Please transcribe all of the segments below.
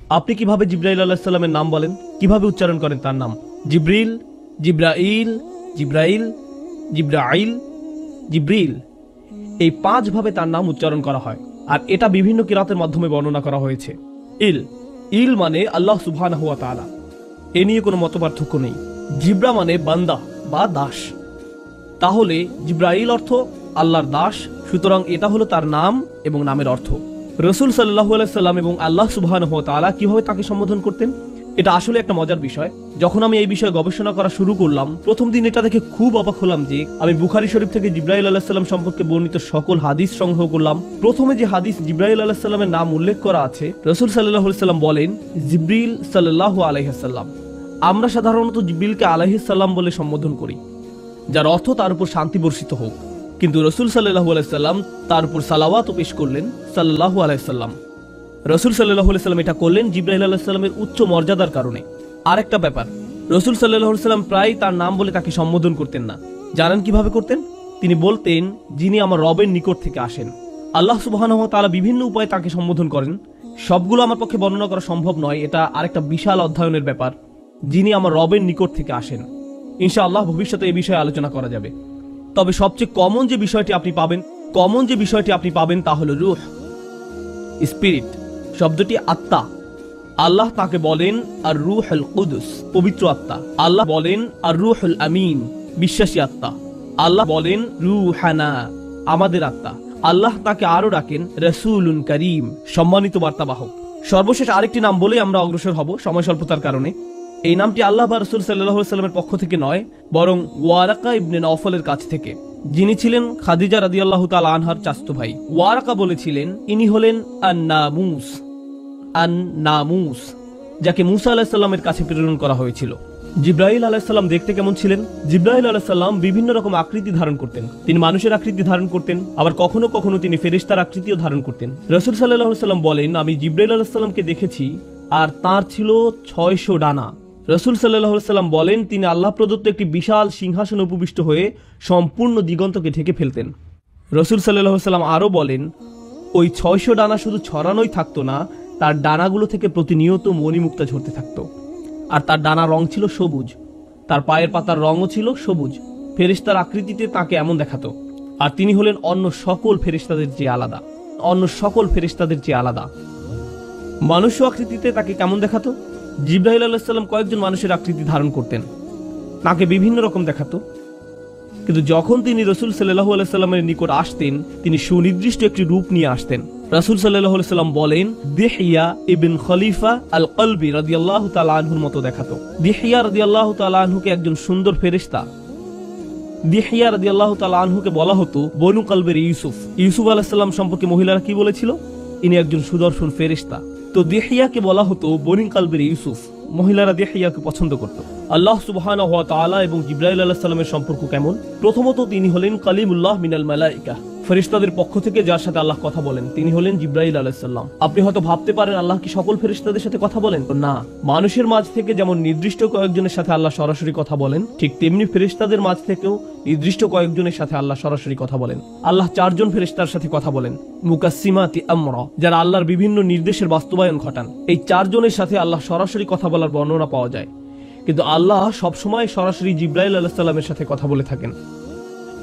আপনি কিভাবে জিব্রাইল আলাইহিস সালামের নাম বলেন, কিভাবে উচ্চারণ করেন তার নাম? জিব্রিল, জিব্রাইল, জিব্রাইল, জিব্রাইল, জিব্রিল, এই 5 ভাবে তার নাম উচ্চারণ করা হয়। আর এটা বিভিন্ন কিরাতের মাধ্যমে বর্ণনা করা হয়েছে। ইল মানে আল্লাহ সুবহানাহু ওয়া তাআলা, এ নিয়ে কোনো মতপার্থক্য নেই। জিব্রা মানে বান্দা বা দাস, তাহলে জিব্রাইল অর্থ আল্লাহর দাস, সুতরাং এটা হলো তার নাম এবং নামের অর্থ। রাসূল সাল্লাল্লাহু আলাইহি সাল্লাম এবং আল্লাহ সুবহানাহু ওয়া তাআলা কিভাবে তাকে সম্বোধন করতেন, এটা আসলে একটা মজার বিষয়। যখন আমি এই বিষয়ে গবেষণা করা শুরু করলাম, প্রথম দিন এটা দেখে খুব অবাক হলাম যে আমি বুখারী শরীফ থেকে জিব্রাইল আলাইহিস সালাম সম্পর্কে বর্ণিত সকল হাদিস সংগ্রহ করলাম। প্রথমে যে হাদিস জিব্রাইল আলাইহিস সালামের নাম উল্লেখ করা আছে, রাসূল সাল্লাল্লাহু আলাইহি সাল্লাম বলেন জিব্রিল সাল্লাল্লাহু আলাইহি সাল্লাম। আমরা সাধারণত জিব্রিলকে আলাইহিস সালাম বলে সম্বোধন করি, যার অর্থ তার উপর শান্তি বর্ষিত হোক, কিন্তু রাসূল সাল্লাল্লাহু আলাইহি সাল্লাম তার উপর সালাওয়াত পেশ করলেন সাল্লাল্লাহু আলাইহি সাল্লাম। রাসূল সাল্লাল্লাহু আলাইহি সাল্লাম এটা করলেন জিব্রাইল আলাইহিস সালামের উচ্চ মর্যাদার কারণে। আরেকটা ব্যাপার, রাসূল সাল্লাল্লাহু আলাইহি সাল্লাম প্রায় তার নাম বলে তাকে সম্বোধন করতেন না। জানেন কিভাবে করতেন? তিনি বলতেন, যিনি আমার রবের নিকট থেকে আসেন। আল্লাহ সুবহানাহু ওয়া তাআলা বিভিন্ন উপায়ে তাকে সম্বোধন করেন, সবগুলো আমার পক্ষে বর্ণনা করা সম্ভব নয়, এটা আরেকটা বিশাল অধ্যয়নের ব্যাপার। যিনি আমার রবের নিকট থেকে আসেন, ইনশাআল্লাহ ভবিষ্যতে এই বিষয়ে আলোচনা করা যাবে। তবে সবচেয়ে কমন যে বিষয়টি আপনি পাবেন তা হলো রূহ, স্পিরিট, শব্দটি আত্মা। আল্লাহ তাকে বলেন আর রূহুল কুদুস, পবিত্র আত্মা। আল্লাহ বলেন আর রূহুল আমিন, বিশ্বাসী আত্মা। আল্লাহ বলেন রূহানা, আমাদের আত্মা। আল্লাহ তাকে আরো ডাকেন রাসূলুন কারীম, সম্মানিত বার্তাবাহক। সর্বশেষ আরেকটি নাম বলে আমরা অগ্রসর হব সময় স্বল্পতার কারণে। এই নামটি আল্লাহ বা রাসূল সাল্লাল্লাহু আলাইহি সাল্লামের পক্ষ থেকে নয়, বরং ওয়ারাকা ইবনে নওফলের কাছ থেকে, যিনি ছিলেন খাদিজা রাদিয়াল্লাহু তাআলা আনহার চাচাতো ভাই। ওয়ারাকা বলেছিলেন ইনি হলেন আন-নামুস, যাকে মুসা আলাইহিস সালামের কাছে প্রেরণ করা হয়েছিল। জিব্রাইল আলাইহিস সালাম দেখতে কেমন ছিলেন? জিব্রাইল আলাইহিস সালাম বিভিন্ন রকম আকৃতি ধারণ করতেন। তিনি মানুষের আকৃতি ধারণ করতেন, আবার কখনো কখনো তিনি ফেরেশতার আকৃতিও ধারণ করতেন। রাসূল সাল্লাল্লাহু আলাইহি সাল্লাম বলেন, আমি জিব্রাইল আলাইহিস সালামকে দেখেছি আর তার ছিল 600 ডানা। রাসূল সাল্লাল্লাহু আলাইহি সাল্লাম বলেন, তিনি আল্লাহ প্রদত্ত একটি বিশাল সিংহাসনে উপবিষ্ট হয়ে সম্পূর্ণ দিগন্তকে ঢেকে ফেলতেন। রাসূল সাল্লাল্লাহু আলাইহি সাল্লাম আরো বলেন, ওই 600 ডানা শুধু ছড়ানোই থাকতো না, তার ডানাগুলো থেকে প্রতিনিয়ত মণিমুক্তা ঝরতে থাকতো। আর তার ডানা রং ছিল সবুজ, তার পায়ের পাতার রঙও ছিল সবুজ। ফেরেশতার আকৃতিতে তাকে এমন দেখাতো। আর তিনি হলেন অন্য সকল ফেরেশতাদের চেয়ে আলাদা। মানুষ আকৃতিতে তাকে কেমন দেখাতো? জিব্রাইল আলাইহিস সালাম কয়েকজন মানুষের আকৃতি ধারণ করতেন, তাকে বিভিন্ন রকম দেখাতো। কিন্তু যখন তিনি রাসূল সাল্লাল্লাহু আলাইহি সাল্লামের নিকট আসতেন, তিনি সুনির্দিষ্ট একটি রূপ নিয়ে আসতেন। রাসূল সাল্লাল্লাহু আলাইহি সাল্লাম বলেন, দিহিয়া ইবন খলিফা আল কলবি রাদিয়াল্লাহু তাআলা আনহুর মতো দেখাতো। দিহিয়া রাদিয়াল্লাহু তাআলা আনহুকে একজন সুন্দর ফেরেশতা। দিহিয়া রাদিয়াল্লাহু তাআলা আনহুকে বলা হতো বনু কলবের ইউসুফ। ইউসুফ আলাইহিস সালাম সম্পর্কে মহিলারা কি বলেছিল? ইনি একজন সুদর্শন ফেরেশতা। তো দিহিয়াকে বলা হতো বনু কলবের ইউসুফ। মহিলারা দিহিয়াকে পছন্দ করত। আল্লাহ সুবহানাহু ওয়া তাআলা এবং জিব্রাইল আলাইহিস সালামের সম্পর্ক কেমন? প্রথমত তিনি হলেন কালিমুল্লাহ মিনাল মালাইকা, ফেরেশতাদের পক্ষ থেকে যার সাথে আল্লাহ কথা বলেন তিনি হলেন জিব্রাইল আলাইহিস সালাম। আপনি হয়তো ভাবতে পারেন আল্লাহ কি সকল ফেরেশতাদের সাথে কথা বলেন? না, মানুষের মাঝ থেকে যেমন নির্দিষ্ট কয়েকজনের সাথে আল্লাহ সরাসরি কথা বলেন, ঠিক তেমনি ফেরেশতাদের মাঝ থেকেও নির্দিষ্ট কয়েকজনের সাথে আল্লাহ সরাসরি কথা বলেন। আল্লাহ 4 জন ফেরেশতার সাথে কথা বলেন, মুকাসসিমাতি আমরা, যারা আল্লাহর বিভিন্ন নির্দেশের বাস্তবায়ন ঘটান। এই 4 জনের সাথে আল্লাহ সরাসরি কথা বলার বর্ণনা পাওয়া যায়, কিন্তু আল্লাহ সবসময় সরাসরি জিব্রাইল আলাইহিস সালামের সাথে কথা বলে থাকেন।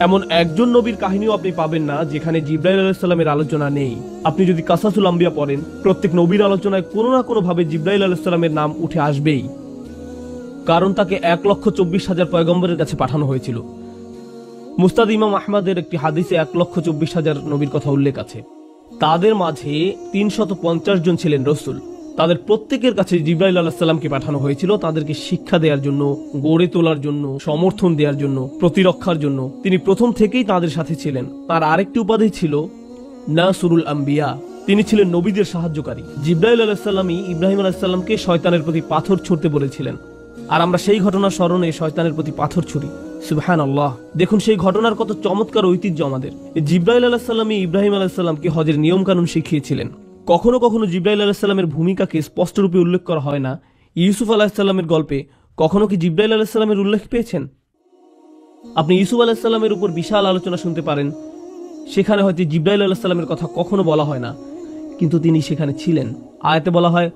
এমন একজন নবীর কাহিনীও আপনি পাবেন না যেখানে জিব্রাইল আলাইহিস সালামের আলোচনা নেই। আপনি যদি কাসাসুল আম্বিয়া পড়েন, প্রত্যেক নবীর আলোচনায় কোনো না কোনো ভাবে জিব্রাইল আলাইহিস সালামের নাম উঠে আসবেই, কারণ তাকে 1,24,000 পয়গম্বরের কাছে পাঠানো হয়েছিল। মুস্তাদ ইমাম আহমদের একটি হাদিসে 1,24,000 নবীর কথা উল্লেখ আছে। তাদের মাঝে 350 জন ছিলেন রসুল। তাদের প্রত্যেকের কাছে জিব্রাইল আলাইহিস সালামকে পাঠানো হয়েছিল তাদেরকে শিক্ষা দেওয়ার জন্য, গড়ে তোলার জন্য, সমর্থন দেওয়ার জন্য, প্রতিরক্ষার জন্য। তিনি প্রথম থেকেই তাদের সাথে ছিলেন। তার আরেকটি উপাধি ছিল নাসরুল আম্বিয়া, তিনি ছিলেন নবীদের সাহায্যকারী। জিব্রাইল আলাইহিস সালামই ইব্রাহিম আলাইহিস সালামকে শয়তানের প্রতি পাথর ছুঁড়তে বলেছিলেন, আর আমরা সেই ঘটনার স্মরণে শয়তানের প্রতি পাথর ছুঁড়ি। সুবহানাল্লাহ, দেখুন সেই ঘটনার কত চমৎকার ঐতিহ্য আমাদের। জিব্রাইল আলাইহিস সালামই ইব্রাহিম আলাইহিস সালামকে হজের নিয়ম কানুন শিখিয়েছিলেন। কখনো কখনো জিব্রাইল আলাইহিস সালামের ভূমিকাকে স্পষ্টরূপে উল্লেখ করা হয় না। ইউসুফ আলাইহিস সালামের গল্পে কখনো কি জিব্রাইল আলাইহিস সালামের উল্লেখ পেয়েছেন? আপনি ইউসুফ আলাইহিস সালামের উপর বিশাল আলোচনা শুনতে পারেন, সেখানে হয়তো জিব্রাইল আলাইহিস সালামের কথা কখনো বলা হয় না, কিন্তু তিনি সেখানে ছিলেন। আয়াতে বলা হয়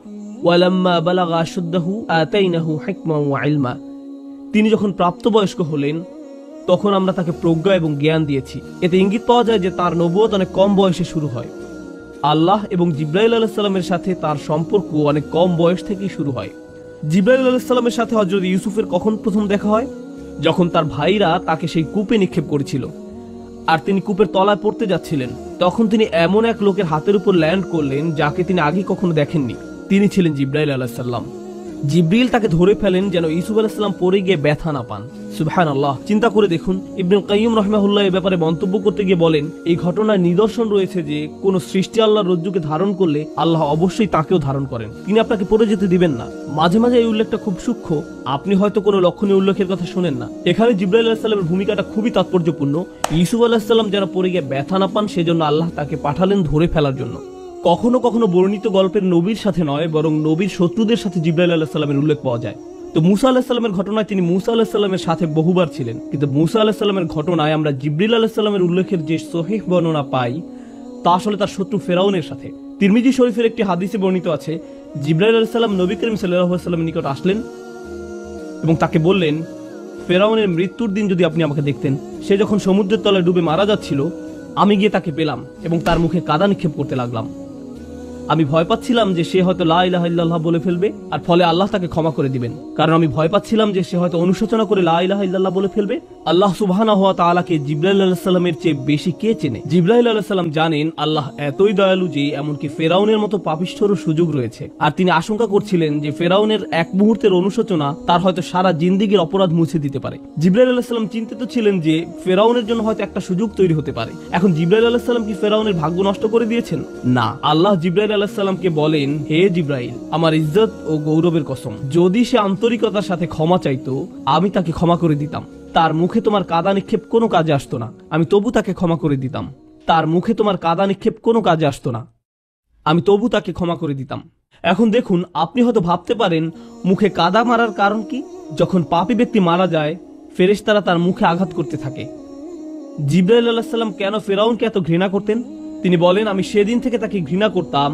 ওয়ালাম্মা বালাগা আশুদ্দাহু আতাইনাহু হিকমান ওয়া ইলমা। তিনি যখন প্রাপ্তবয়স্ক হলেন তখন আমরা তাকে প্রজ্ঞা এবং জ্ঞান দিয়েছি। এতে ইঙ্গিত পাওয়া যায় যে তার নবুয়ত অনেক কম বয়সে শুরু হয়। আল্লাহ এবং জিবরাইল আলাইহিস সালামের সাথে তার সম্পর্ক অনেক কম বয়স থেকেই শুরু হয়। জিবরাইল আলাইহিস সালামের সাথে হযরত ইউসুফের কখন প্রথম দেখা হয়? যখন তার ভাইরা তাকে সেই কূপে নিক্ষেপ করেছিল আর তিনি কূপের তলায় পড়তে যাচ্ছিলেন, তখন তিনি এমন এক লোকের হাতের উপর ল্যান্ড করলেন যাকে তিনি আগে কখনো দেখেননি। তিনি ছিলেন জিবরাইল আলাইহিস সালাম। জিবরিল তাকে ধরে ফেলেন যেন ইউসুফ আলাইহিস সালাম পড়ে গিয়ে ব্যথা না পান। সুবহানাল্লাহ। চিন্তা করে দেখুন, ইবনুল কাইয়্যিম রাহিমাহুল্লাহ এই ব্যাপারে মন্তব্য করতে গিয়ে বলেন, এই ঘটনার নিদর্শন রয়েছে যে কোন সৃষ্টি আল্লাহর রজ্জুকে ধারণ করলে আল্লাহ অবশ্যই তাকেও ধারণ করেন, তিনি আপনাকে পড়ে যেতে দিবেন না। মাঝে মাঝে এই উল্লেখটা খুব সূক্ষ্ম, আপনি হয়তো কোনো লক্ষণীয় উল্লেখের কথা শুনেন না। এখানে জিবরাইল আলাইহিস সালামের ভূমিকাটা খুবই তাৎপর্যপূর্ণ। ইউসুফ আলাইহিস সালাম যেন পড়ে গিয়ে ব্যথা না পান সেজন্য আল্লাহ তাকে পাঠালেন ধরে ফেলার জন্য। কখনো কখনো বর্ণিত গল্পের নবীর সাথে নয় বরং নবীর শত্রুদের সাথে জিবরাইল আলাইহিস সালামের উল্লেখ পাওয়া যায়। তো মুসা আলাইহিস সালামের ঘটনায় তিনি মুসা আলাইহিস সালামের সাথে বহুবার ছিলেন, কিন্তু মুসা আলাইহিস সালামের ঘটনায় আমরা জিবরিল আলাইহিস সালামের উল্লেখের যে সহিহ বর্ণনা পাই তা আসলে তার শত্রু ফেরাউনের সাথে। তিরমিজি শরীফের একটি হাদিসে বর্ণিত আছে, জিবরাইল আলাইহিস সালাম নবী করিম সাল্লাল্লাহু আলাইহি ওয়াসাল্লামের নিকট আসলেন এবং তাকে বললেন, ফেরাউনের মৃত্যুর দিন যদি আপনি আমাকে দেখতেন, সে যখন সমুদ্রের তলায় ডুবে মারা যাচ্ছিল, আমি গিয়ে তাকে পেলাম এবং তার মুখে কাদা নিক্ষেপ করতে লাগলাম। আমি ভয় পাচ্ছিলাম যে সে হয়তো লা ইলাহা ইল্লাল্লাহ বলে ফেলবে আর ফলে আল্লাহ তাকে ক্ষমা করে দিবেন, কারণ আমি ভয় পাচ্ছিলাম যে সে হয়তো অনুশোচনা করে লা ইলাহা ইল্লাল্লাহ বলে ফেলবে। আল্লাহ সুবহানাহু ওয়া তাআলাকে জিবরাইল আলাইহিস সালামের চেয়ে বেশি কে চেনে? জিবরাইল আলাইহিস সালাম জানেন আল্লাহ এতই দয়ালু যে এমনকি ফেরাউনের মতো পাপিষ্ঠরও সুযোগ রয়েছে, আর তিনি আশঙ্কা করছিলেন যে ফেরাউনের এক মুহূর্তের অনুশোচনা তার হয়তো সারা জিন্দেগীর অপরাধ মুছে দিতে পারে। জিবরাইল আলাইহিস সালাম চিন্তিত ছিলেন যে ফেরাউনের জন্য হয়তো একটা সুযোগ তৈরি হতে পারে। এখন জিবরাইল আলাইহিস সালাম কি ফেরাউনের ভাগ্য নষ্ট করে দিয়েছেন? না। আল্লাহ জিবরাইল আলাইহিস সালামকে বলেন, হে জিবরাইল, আমার ইজ্জত ও গৌরবের কসম, যদি সে আন্তরিকতার সাথে ক্ষমা চাইতো আমি তাকে ক্ষমা করে দিতাম। তার মুখে তোমার কাদা নিক্ষেপ কোনো কাজে আসতো না, আমি তবু তাকে ক্ষমা করে দিতাম। তার মুখে তোমার কাদা নিক্ষেপ কোনো কাজে আসতো না, আমি তবু তাকে ক্ষমা করে দিতাম। এখন দেখুন, আপনি হয়তো ভাবতে পারেন মুখে কাদা মারার কারণ কি? যখন পাপী ব্যক্তি মারা যায় ফেরেশতারা তার মুখে আঘাত করতে থাকে। জিবরাইল আলাইহিস সালাম কেন ফেরাউনকে এত ঘৃণা করতেন? তিনি বলেন, আমি সেদিন থেকে তাকে ঘৃণা করতাম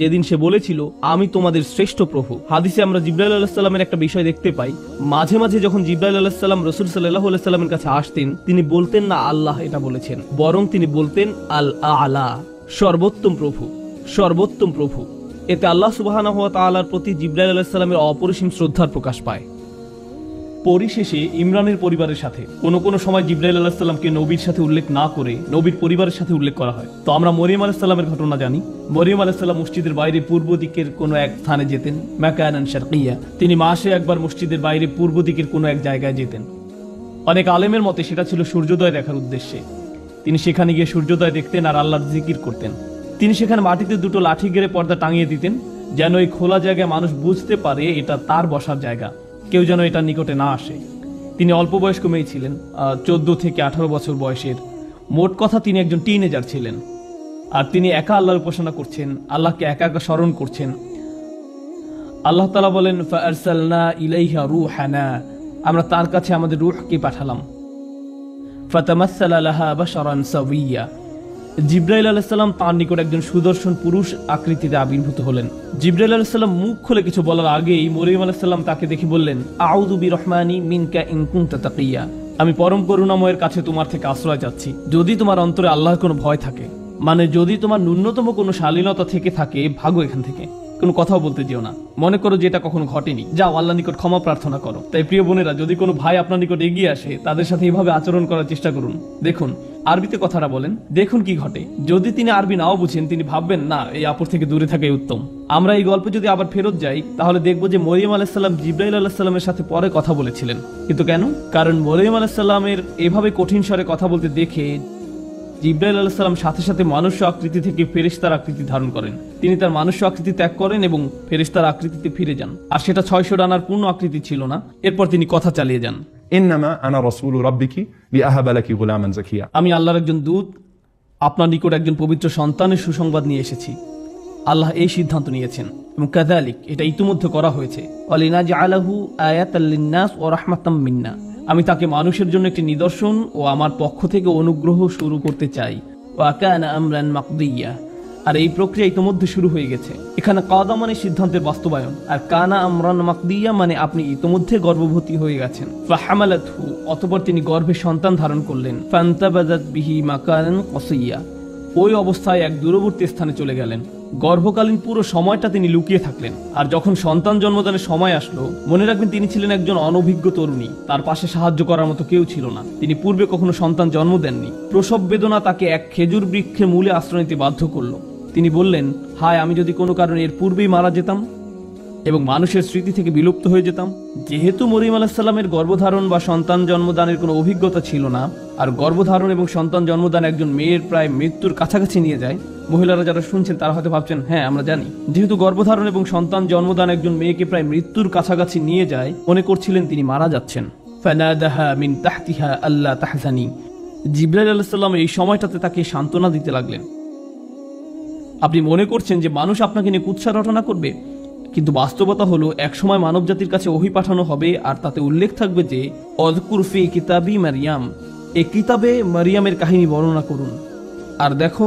যেদিন সে বলেছিল আমি তোমাদের শ্রেষ্ঠ প্রভু। হাদিসে আমরা জিবরাইল আলাইহিস সালামের একটা বিষয় দেখতে পাই, মাঝে মাঝে যখন জিবরাইল আলাইহিস সালাম রাসূল সাল্লাল্লাহু আলাইহি সাল্লামের কাছে আসতেন, তিনি বলতেন না আল্লাহ এটা বলেছেন, বরং তিনি বলতেন আল আলা, সর্বোত্তম প্রভু, সর্বোত্তম প্রভু। এতে আল্লাহ সুবহানাহু ওয়া তাআলার প্রতি জিবরাইল আলাইহিস সালামের অপরিসীম শ্রদ্ধার প্রকাশ পায়। পরিশেষে ইমরানের পরিবারের সাথে কোনো সময় জিবরাইল আলাইহিস সালামকে নবীর সাথে উল্লেখ না করে নবীর পরিবারের সাথে উল্লেখ করা হয়। তো আমরা মরিয়ম আলাইহিস সালামের ঘটনা জানি। মরিয়ম আলাইহিস সালাম মসজিদের বাইরে পূর্ব দিকের কোনো এক স্থানে যেতেন, মাকানান শারকিয়া। তিনি মাসে একবার মসজিদের বাইরে পূর্ব দিকের কোনো এক জায়গায় যেতেন। অনেক আলেমের মতে সেটা ছিল সূর্যোদয় দেখার উদ্দেশ্যে। তিনি সেখানে গিয়ে সূর্যোদয় দেখতেন আর আল্লাহর জিকির করতেন। তিনি সেখানে মাটিতে দুটো লাঠি গেড়ে পর্দা টাঙিয়ে দিতেন যেন এই খোলা জায়গায় মানুষ বুঝতে পারে এটা তার বসার জায়গা, কেউ যেন এটার নিকটে না আসে। তিনি অল্প বয়স্ক মেয়ে ছিলেন, 14 থেকে 18 বছর বয়সের। মোট কথা তিনি একজন টিনেজার ছিলেন, আর তিনি একা আল্লাহর উপাসনা করছেন, আল্লাহকে একা একা স্মরণ করছেন। আল্লাহ তাআলা বলেন, ফাআরসালনা ইলাইহা রূহানা, আমরা তার কাছে আমাদের রূহকে পাঠালাম। ফাতামাসসালা লাহা বাশারান সাওয়িয়া, জিবরাইল আলাইহিস সালাম তার নিকট একজন সুদর্শন পুরুষ আকৃতিতে আবির্ভূত হলেন। জিবরাইল আলাইহিস সালাম মুখ খুলে কিছু বলার আগেই মরিয়ম আলাইহিস সালাম তাকে দেখে বললেন, আউযু বিরহমানি মিনকা ইন কুনতা তাকিয়া, আমি পরম করুণাময়ের কাছে তোমার থেকে আশ্রয় চাচ্ছি যদি তোমার অন্তরে আল্লাহর কোনো ভয় থাকে, মানে যদি তোমার ন্যূনতম কোনো শালীনতা থেকে থাকে, ভাগো এখান থেকে, কোনো কথাও বলতে যেও না, মনে করো যে এটা কখনো ঘটেনি, যাও আল্লাহর নিকট ক্ষমা প্রার্থনা করো। তাই প্রিয় বোনেরা, যদি কোনো ভাই আপনার নিকট এগিয়ে আসে তাদের সাথে এইভাবে আচরণ করার চেষ্টা করুন। দেখুন আরবিতে কথাটা বলেন, দেখুন কি ঘটে। যদি তিনি আরবি নাও বুঝেন, তিনি ভাববেন না এই আপদ থেকে দূরে থাকাই উত্তম। আমরা এই গল্পে যদি আবার ফেরত যাই তাহলে দেখবো যে মরিয়ম আলাইহিস সালাম জিবরাইল আলাইহিস সালামের সাথে পরে কথা বলেছিলেন। কিন্তু কেন? কারণ মরিয়ম আলাইহিস সালামের এভাবে কঠিন স্বরে কথা বলতে দেখে জিবরাইল আলাইহিস সালাম সাথে সাথে মানুষ্য আকৃতি থেকে ফেরেশতার আকৃতি ধারণ করেন। তিনি তার মানুষ্য আকৃতি ত্যাগ করেন এবং ফেরেশতার আকৃতিতে ফিরে যান, আর সেটা 600 ডানার পূর্ণ আকৃতি ছিল না। এরপর তিনি কথা চালিয়ে যান, ইন্নামা আনা রাসূলু রাব্বিকি লিআহাবা লাকি গুলামান যাকিয়া, আমি আল্লাহর একজন দূত, আপনার নিকট একজন পবিত্র সন্তানের সুসংবাদ নিয়ে এসেছি। আল্লাহ এই সিদ্ধান্ত নিয়েছেন এবং কাযালিক, এটা ইতিমধ্যে করা হয়েছে। ওয়ালিনাজআলাহু আয়াতাল লিন্নাস ওয়া রাহমাতাম মিন্না, আমি তাকে মানুষের জন্য একটি নিদর্শন ও আমার পক্ষ থেকে অনুগ্রহ শুরু করতে চাই। ওয়া কানা আমরান মাকদিয়া, আর এই প্রক্রিয়া ইতোমধ্যে শুরু হয়ে গেছে। এখানে কাদা মানে সিদ্ধান্তের বাস্তবায়ন, আর কানা আমরান মাকদিয়া মানে আপনি ইতোমধ্যে গর্ভবতী হয়ে গেছেন। ফাহামালাতহু, অতঃপর তিনি গর্ভে সন্তান ধারণ করলেন। ফান্তাবাযাত বিহি মাকানান কসিয়া, ওই অবস্থায় এক দূরবর্তী স্থানে চলে গেলেন। গর্ভকালীন পুরো সময়টা তিনি লুকিয়ে থাকলেন। আর যখন সন্তান জন্মদানের সময় আসলো, মনে রাখবেন তিনি ছিলেন একজন অনভিজ্ঞ তরুণী, তার পাশে সাহায্য করার মতো কেউ ছিল না। তিনি পূর্বে কখনো সন্তান জন্ম দেননি। প্রসব বেদনা তাকে এক খেজুর বৃক্ষের মূলে আশ্রয় নিতে বাধ্য করলো। তিনি বললেন, হায়, আমি যদি কোনো কারণে এর পূর্বেই মারা যেতাম এবং মানুষের স্মৃতি থেকে বিলুপ্ত হয়ে যেতাম। যেহেতু মরিয়ম আলাইহিস সালামের গর্ভধারণ বা সন্তান জন্মদানের কোনো অভিজ্ঞতা ছিল না, আর গর্ভধারণ এবং সন্তান জন্মদান একজন মেয়ের প্রায় মৃত্যুর কাছাকাছি নিয়ে যায়, মহিলারা যারা শুনছেন তারা হয়তো ভাবছেন, হ্যাঁ আমরা জানি। যেহেতু গর্ভধারণ এবং সন্তান জন্মদান একজন মেয়েকে প্রায় মৃত্যুর কাছাকাছি নিয়ে যায়, মনে করছিলেন তিনি মারা যাচ্ছেন। ফানাদাহা মিন তাহতিহা আল্লা তাহজানি, জিবরাইল আলাইহিস সালাম এই সময়টাতে তাকে সান্ত্বনা দিতে লাগলেন। আপনি মনে করছেন যে মানুষ আপনাকে নিয়ে কুৎসা রটনা করবে, কিন্তু বাস্তবতা হলো একসময় মানব জাতির কাছে ওহী পাঠানো হবে, আর তাতে উল্লেখ থাকবে যে অযকুর ফি কিতাবি মারিয়াম, এই কিতাবে মারিয়ামের কাহিনী বর্ণনা করুন। আর দেখো,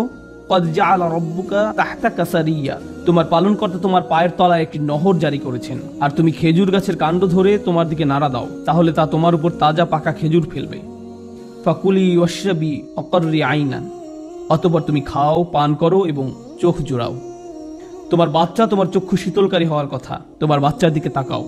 কদ জাআলা রাব্বুকা তাহতাকা সারিয়া, তোমার পালনকর্তা তোমার পায়ের তলায় একটি নহর জারি করেছেন, আর তুমি খেজুর গাছের কাণ্ড ধরে তোমার দিকে নাড়া দাও, তাহলে তা তোমার উপর তাজা পাকা খেজুর ফেলবে। ফাকুলি ওয়াশরাবি ওয়াকররি আইনান, অতঃপর তুমি খাও, পান করো এবং চোখ জোড়াও। তোমার বাচ্চা তোমার চক্ষু শীতলকারী হওয়ার কথা, তোমার বাচ্চার দিকে তাকাও,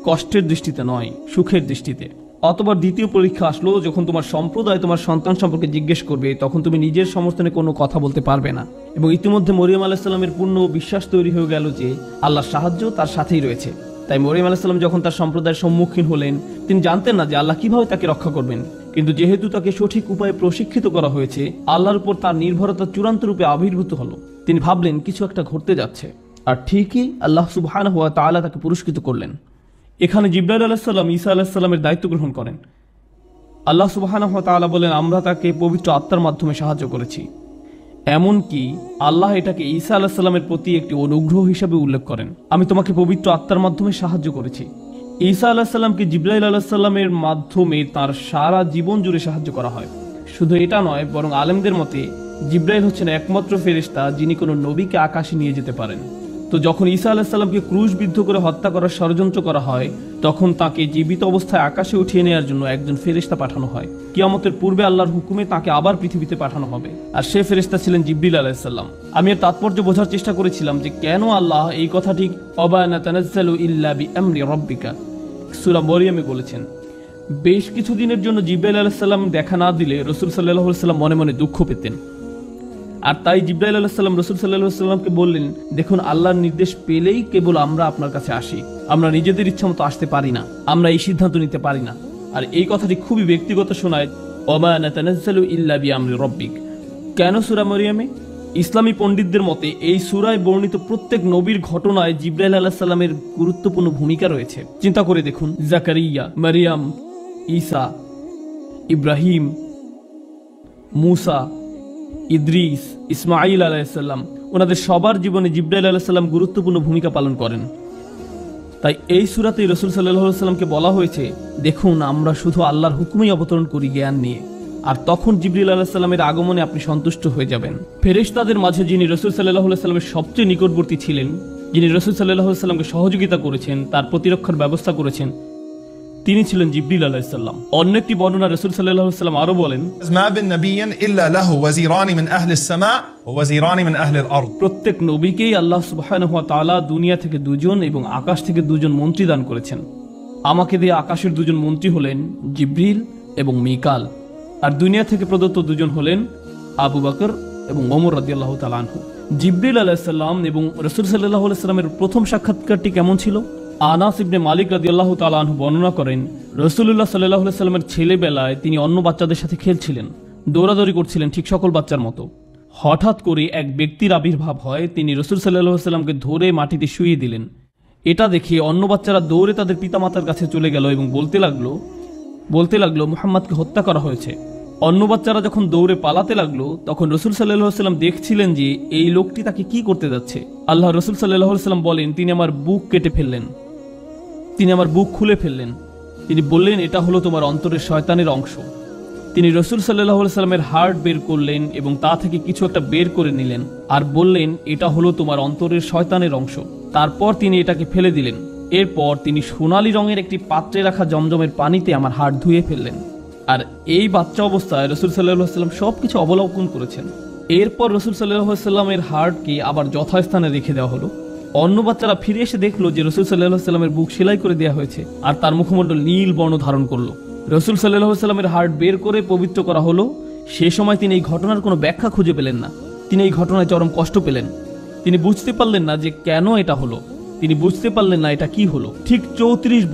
কষ্টের দৃষ্টিতে নয়, সুখের দৃষ্টিতে। অতঃপর দ্বিতীয় পরীক্ষা আসলো, যখন তোমার সম্প্রদায় তোমার সন্তান সম্পর্কে জিজ্ঞেস করবে, তখন তুমি নিজের সমর্থনে কোনো কথা বলতে পারবে না। এবং ইতিমধ্যে মরিয়ম আলাইহিস সালামের পূর্ণ বিশ্বাস তৈরি হয়ে গেল যে আল্লাহর সাহায্য তার সাথেই রয়েছে। তাই মরিয়ম আলাইহিস সালাম যখন তার সম্প্রদায়ের সম্মুখীন হলেন, তিনি জানতেন না যে আল্লাহ কিভাবে তাকে রক্ষা করবেন, কিন্তু যেহেতু তাকে সঠিক উপায়ে প্রশিক্ষিত করা হয়েছে, আল্লাহর উপর তার নির্ভরতা চূড়ান্ত রূপে আবির্ভূত হলো। তিনি ভাবলেন কিছু একটা ঘটতে যাচ্ছে, আর ঠিকই আল্লাহ সুবহানাহু ওয়া তাআলা তাকে পুরস্কৃত করলেন। এখানে জিবরাইল আলাইহিস সালাম ঈসা আলাইহিস সালামের দায়িত্ব গ্রহণ করেন। আল্লাহ সুবহানাহু ওয়া তাআলা বলেন, আমরা তাকে পবিত্র আত্মার মাধ্যমে সাহায্য করেছি। এমনকি আল্লাহ এটাকে ঈসা আলাইহিস সালামের প্রতি একটি অনুগ্রহ হিসেবে উল্লেখ করেন, আমি তোমাকে পবিত্র আত্মার মাধ্যমে সাহায্য করেছি। ঈসা আলাইহিস সালামকে জিবরাইল আলাইহিস সালামের মাধ্যমে তার সারা জীবন জুড়ে সাহায্য করা হয়। শুধু এটা নয়, বরং আলেমদের মতে জিবরাইল হচ্ছেন একমাত্র ফেরেশতা যিনি কোনো নবীকে আকাশে নিয়ে যেতে পারেন। তো যখন ঈসা আলাইহিস সালামকে ক্রুশবিদ্ধ করে হত্যা করার ষড়যন্ত্র করা হয়, তখন তাকে জীবিত অবস্থায় আকাশে উঠিয়ে নেওয়ার জন্য একজন ফেরেশতা পাঠানো হয়। কিয়ামতের পূর্বে আল্লাহর হুকুমে তাকে আবার পৃথিবীতে পাঠানো হবে, আর সে ফেরেশতা ছিলেন জিবরিল আলাইহিস সালাম। আমি এর তাৎপর্য বোঝার চেষ্টা করেছিলাম যে কেন আল্লাহ এই কথাটি ওয়া মা তানাজ্জালু ইল্লা বিআমরি রাব্বিকা সূরা মরিয়মে বলেছেন। বেশ কিছুদিনের জন্য জিবরাইল আলাইহিস সালাম দেখা না দিলে রাসূল সাল্লাল্লাহু আলাইহি ওয়াসাল্লাম মনে মনে দুঃখ পেতেন। আর তাই জিবরাইল আলাইহিস সালাম রাসূল সাল্লাল্লাহু আলাইহি ওয়াসাল্লামকে বললেন, দেখুন, আল্লাহর নির্দেশ পেলেই কেবল আমরা আপনার কাছে আসি, আমরা নিজেদের ইচ্ছামতো আসতে পারি না, আমরা এই সিদ্ধান্ত নিতে পারি না। আর এই কথাটি খুবই ব্যক্তিগত শোনায়, ওয়া মা নাতানাজ্জালু ইল্লা বিআমরি রাব্বিক। কেন সূরা মরিয়মে? ইসলামী পণ্ডিতদের মতে এই সূরায় বর্ণিত প্রত্যেক নবীর ঘটনায় জিবরাইল আলাইহিস সালামের গুরুত্বপূর্ণ ভূমিকা রয়েছে। চিন্তা করে দেখুন, জাকারিয়া, মারিয়াম, ঈসা, ইব্রাহিম, মুসা, ইদ্রিস, ইসমাঈল আলাইহিস সালাম, ওনাদের সবার জীবনে জিবরাইল আলাইহিস সালাম গুরুত্বপূর্ণ ভূমিকা পালন করেন। তাই এই সূরাতে রাসূল সাল্লাল্লাহু আলাইহি ওয়াসাল্লামকে বলা হয়েছে, দেখুন, আমরা শুধু আল্লাহর হুকুমেই অবতরণ করি জ্ঞান নিয়ে, আর তখন জিবরিল আলাইহিস সালামের আগমনে আপনি সন্তুষ্ট হয়ে যাবেন। ফেরেশতাদের মাঝে যিনি রাসূল সাল্লাল্লাহু আলাইহি ওয়াসাল্লামের সবচেয়ে নিকটবর্তী ছিলেন, যিনি রাসূল সাল্লাল্লাহু আলাইহি ওয়াসাল্লামকে সহযোগিতা করেছেন, তার প্রতিরক্ষার ব্যবস্থা করেছেন, তিনি ছিলেন জিবরিল আলাইহিস সালাম। অন্য একটি বর্ণনা রাসূল সাল্লাল্লাহু আলাইহি ওয়াসাল্লাম আরো বলেন, ما من نبي إلا له وزيران من أهل السماء ووزيران من أهل الأرض। প্রত্যেক নবীকেই আল্লাহ সুবহানাহু ওয়া তাআলা দুনিয়া থেকে দুজন এবং আকাশ থেকে দুজন মন্ত্রী দান করেছেন। আমাকে দিয়ে আকাশের দুজন মন্ত্রী হলেন জিবরিল এবং মিকাল, আর দুনিয়া থেকে প্রদত্ত দুজন হলেন আবু বকর এবং ওমর রাদিয়াল্লাহু তাআলা আনহু। জিবরিল আলাইহিস সালাম এবং রাসূল সাল্লাল্লাহু আলাইহি ওয়াসাল্লামের প্রথম সাক্ষাৎকারটি কেমন ছিল? আনাস ইবনে মালিক রাদিয়াল্লাহু তাআলা আনহু বর্ণনা করেন, রাসূলুল্লাহ সাল্লাল্লাহু আলাইহি ওয়াসাল্লামের ছেলেবেলায় তিনি অন্য বাচ্চাদের সাথে খেলছিলেন, দৌড়াদৌড়ি করছিলেন ঠিক সকল বাচ্চার মতো। হঠাৎ করে এক ব্যক্তির আবির্ভাব হয়, তিনি রাসূল সাল্লাল্লাহু আলাইহি ওয়াসাল্লামকে ধরে মাটিতে শুইয়ে দিলেন। এটা দেখে অন্য বাচ্চারা দৌড়ে তাদের পিতামাতার কাছে চলে গেল এবং বলতে লাগলো মুহাম্মদকে হত্যা করা হয়েছে। অন্য বাচ্চারা যখন দৌড়ে পালাতে লাগলো, তখন রাসূল সাল্লাল্লাহু আলাইহি ওয়াসাল্লাম দেখছিলেন যে এই লোকটি তাকে কি করতে যাচ্ছে। আল্লাহ রাসূল সাল্লাল্লাহু আলাইহি ওয়াসাল্লাম বলেন, তিনি আমার বুক কেটে ফেললেন, তিনি আমার বুক খুলে ফেললেন। তিনি বললেন, এটা হলো তোমার অন্তরের শয়তানের অংশ। তিনি রসুল সাল্লাল্লাহু আলাইহি সাল্লামের হার্ট বের করলেন এবং তা থেকে কিছু একটা বের করে নিলেন আর বললেন, এটা হলো তোমার অন্তরের শয়তানের অংশ। তারপর তিনি এটাকে ফেলে দিলেন। এরপর তিনি সোনালী রঙের একটি পাত্রে রাখা জমজমের পানিতে আমার হার্ট ধুয়ে ফেললেন। আর এই বাচ্চা অবস্থায় রসুল সাল্লাল্লাহু আলাইহি সাল্লাম সবকিছু অবলোকন করেছেন। এরপর রসুল সাল্লাল্লাহু আলাইহি সাল্লামের হার্টকে আবার যথাস্থানে রেখে দেওয়া হলো। অন্য বাচ্চারা ফিরে এসে দেখলো যে রসুল সাল্লাল্লাহু আলাইহি সাল্লামের বুক সেলাই করে দেওয়া হয়েছে আর তার মুখমণ্ডল নীল বর্ণ ধারণ করলো। রসুল সাল্লাল্লাহু আলাইহি সাল্লামের হার্ট বের করে পবিত্র করা হলো। সে সময় তিনি এই ঘটনার কোনো ব্যাখ্যা খুঁজে পেলেন না। তিনি এই ঘটনায় চরম কষ্ট পেলেন। তিনি বুঝতে পারলেন না যে কেন এটা হলো। তিনি বুঝতে পারলেন না এটা কি হলো। ঠিক 34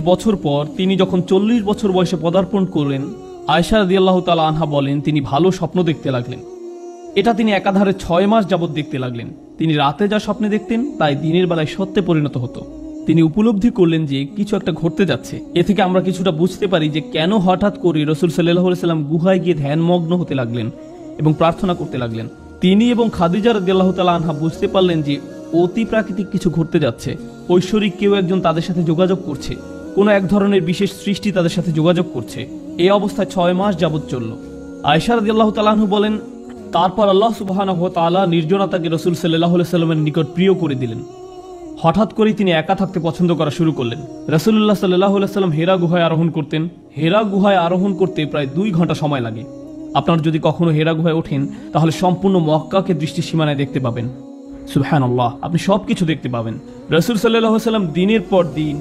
বছর পর তিনি যখন 40 বছর বয়সে পদার্পণ করলেন, আয়েশা রাদিয়াল্লাহু তাআলা আনহা বলেন, তিনি ভালো স্বপ্ন দেখতে লাগলেন। এটা তিনি একাধারে 6 মাস যাবৎ দেখতে লাগলেন। তিনি রাতে যা স্বপ্নে দেখতেন তাই দিনের বেলায় সত্যে পরিণত হতো। তিনি উপলব্ধি করলেন যে কিছু একটা ঘটতে যাচ্ছে। এ থেকে আমরা কিছুটা বুঝতে পারি যে কেন হঠাৎ করে রসুল সাল্লাল্লাহু আলাইহি সাল্লাম গুহায় গিয়ে ধ্যানমগ্ন হতে লাগলেন এবং প্রার্থনা করতে লাগলেন। তিনি এবং খাদিজা রাদিয়াল্লাহু তাআলা আনহা বুঝতে পারলেন যে অতি প্রাকৃতিক কিছু ঘটতে যাচ্ছে। ঐশ্বরিক কেউ একজন তাদের সাথে যোগাযোগ করছে, কোনো এক ধরনের বিশেষ সৃষ্টি তাদের সাথে যোগাযোগ করছে। এই অবস্থায় 6 মাস যাবৎ চলল। আয়েশা রাদিয়াল্লাহু তাআলা আনহা বলেন, তারপর আল্লাহ সুবহানাহু ওয়া তাআলা নির্জনতাকে রসুল সাল্লাল্লাহু আলাইহি সাল্লামের নিকট প্রিয় করে দিলেন। হঠাৎ করেই তিনি একা থাকতে পছন্দ করা শুরু করলেন। রাসূলুল্লাহ সাল্লাল্লাহু আলাইহি সাল্লাম হেরা গুহায় আরোহণ করতেন। হেরা গুহায় আরোহণ করতে প্রায় 2 ঘন্টা সময় লাগে। আপনারা যদি কখনো হেরা গুহায় ওঠেন তাহলে সম্পূর্ণ মক্কাকে দৃষ্টি সীমানায় দেখতে পাবেন। সুবহানাল্লাহ, আপনি সবকিছু দেখতে পাবেন। রাসূল সাল্লাল্লাহু আলাইহি সাল্লাম দিনের পর দিন,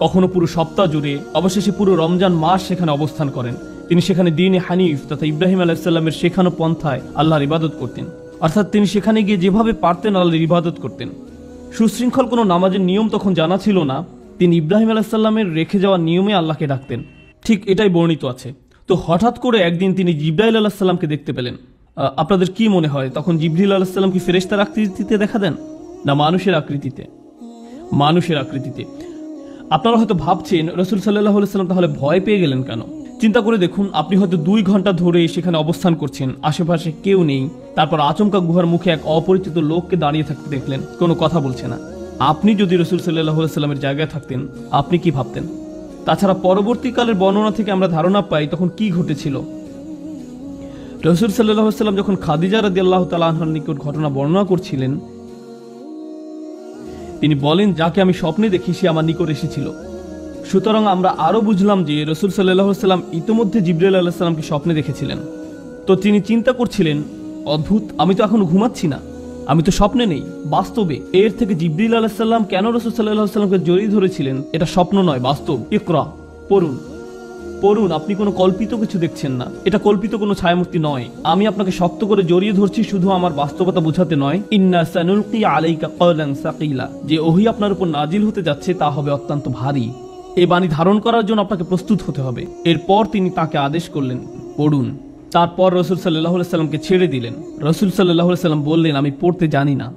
কখনো পুরো সপ্তাহ জুড়ে, অবশেষে পুরো রমজান মাস সেখানে অবস্থান করেন। তিনি সেখানে দ্বীনে হানিফ তথা ইব্রাহিম আলাইহিস সালামের শেখানো পন্থায় আল্লাহর ইবাদত করতেন। অর্থাৎ তিনি সেখানে গিয়ে যেভাবে পারতেন আল্লাহর ইবাদত করতেন। সুশৃঙ্খল কোনো নামাজের নিয়ম তখন জানা ছিল না। তিনি ইব্রাহিম আলাইহিস সালামের রেখে যাওয়া নিয়মে আল্লাহকে ডাকতেন। ঠিক এটাই বর্ণিত আছে। তো হঠাৎ করে একদিন তিনি জিবরাইল আলাইহিস সালামকে দেখতে পেলেন। আপনাদের কি মনে হয় তখন জিবরিল আলাইহিস সালাম কি ফেরেশতার আকৃতিতে দেখা দেন, না মানুষের আকৃতিতে? মানুষের আকৃতিতে। আপনারা হয়তো ভাবছেন রাসূল সাল্লাল্লাহু আলাইহি সাল্লাম তাহলে ভয় পেয়ে গেলেন কেন? চিন্তা করে দেখুন, আপনি হয়তো 2 ঘন্টা ধরে সেখানে অবস্থান করছেন, আশেপাশে কেউ নেই, তারপর আচমকা গুহার মুখে এক অপরিচিত লোককে দাঁড়িয়ে থাকতে দেখলেন, কোনো কথা বলছে না। আপনি যদি রাসূল সাল্লাল্লাহু আলাইহি সাল্লামের জায়গায় থাকতেন আপনি কি ভাবতেন? তাছাড়া পরবর্তীকালের বর্ণনা থেকে আমরা ধারণা পাই তখন কি ঘটেছিল। রাসূল সাল্লাল্লাহু আলাইহি সাল্লাম যখন খাদিজা রাদিয়াল্লাহু তাআলা আনহার নিকট ঘটনা বর্ণনা করছিলেন, তিনি বলেন, যাকে আমি স্বপ্নে দেখি সে আমার নিকট এসেছিল। সুতরাং আমরা আরো বুঝলাম যে রাসূল সাল্লাল্লাহু আলাইহি সাল্লাম ইতিমধ্যে জিবরাইল আলাইহিস সালামকে স্বপ্নে দেখেছিলেন। তো তিনি চিন্তা করছিলেন, অদ্ভুত, আমি তো এখন ঘুমাচ্ছি না, আমি তো স্বপ্নে নেই, বাস্তবে। এর থেকে জিবরিল আলাইহিস সালাম কেন রাসূল সাল্লাল্লাহু আলাইহি সাল্লামকে জড়িয়ে ধরেছিলেন? এটা স্বপ্ন নয়, বাস্তব। ইকরা, পড়ুন পড়ুন, আপনি কোনো কল্পিত কিছু দেখছেন না, এটা কল্পিত কোনো ছায়ামূর্তি নয়। আমি আপনাকে শক্ত করে জড়িয়ে ধরছি শুধু আমার বাস্তবতা বোঝাতে নয়। ইন্না সানুলকি আলাইকা কওলান সাকিলা, যে ওহী আপনার উপর নাজিল হতে যাচ্ছে তা হবে অত্যন্ত ভারী। এই বাণী ধারণ করার জন্য আপনাকে প্রস্তুত হতে হবে। এরপর তিনি তাকে আদেশ করলেন, পড়ুন। তারপর রাসূল সাল্লাল্লাহু আলাইহি সাল্লামকে ছেড়ে দিলেন। রাসূল সাল্লাল্লাহু আলাইহি সাল্লাম বললেন, আমি পড়তে জানি না।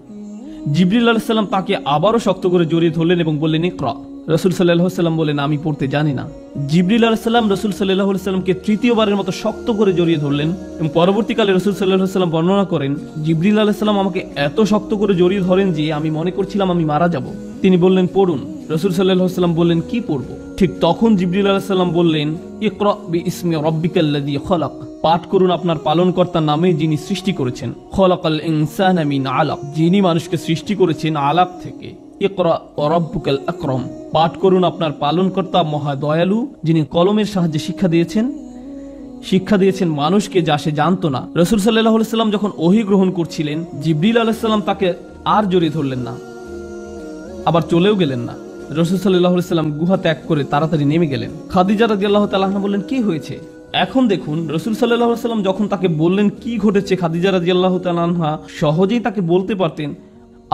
জিবরিল আলাইহিস সালাম তাকে আবারও শক্ত করে জড়িয়ে ধরলেন এবং বললেন, ইকরা। রাসূল সাল্লাল্লাহু আলাইহি সাল্লাম বললেন, আমি পড়তে জানি না। জিবরিল আলাইহিস সালাম রাসূল সাল্লাল্লাহু আলাইহি সাল্লামকে তৃতীয়বারের মতো শক্ত করে জড়িয়ে ধরলেন এবং পরবর্তীকালে রাসূল সাল্লাল্লাহু আলাইহি সাল্লাম বর্ণনা করেন, জিবরিল আলাইহিস সালাম আমাকে এত শক্ত করে জড়িয়ে ধরেন যে আমি মনে করছিলাম আমি মারা যাব। তিনি বললেন, পড়ুন। রাসূল সাল্লাল্লাহু আলাইহি সাল্লাম বললেন, কি পড়ব? ঠিক তখন জিবরিল আলাইহিস সালাম বললেন, ইকরা বিইসমি রাব্বিকাল্লাযী খলাক, পাঠ করুন আপনার পালনকর্তার নামে যিনি সৃষ্টি করেছেন। খলাকাল ইনসানা মিন আলাক, যিনি মানুষকে সৃষ্টি করেছেন আলাক থেকে। ইকরা ওয়া রাব্বুকাল আকরাম, পাঠ করুন আপনার পালনকর্তা মহা দয়ালু, যিনি কলমের সাহায্যে শিক্ষা দিয়েছেন মানুষকে যা সে জানতো না। রাসূল সাল্লাল্লাহু আলাইহি সাল্লাম যখন ওহী গ্রহণ করছিলেন, জিবরিল আলাইহিস সালাম তাকে আর জড়িয়ে ধরলেন না, আবার চলেও গেলেন না। রাসূল সাল্লাল্লাহু আলাইহি সাল্লাম গুহা ত্যাগ করে তাড়াতাড়ি নেমে গেলেন। খাদিজা রাদিয়াল্লাহু তাআলা আনহা বললেন, কি হয়েছে? এখন দেখুন, রাসূল সাল্লাল্লাহু আলাইহি সাল্লাম যখন তাকে বললেন কি ঘটেছে, খাদিজা রাদিয়াল্লাহু তাআলা আনহা সহজেই তাকে বলতে পারতেন,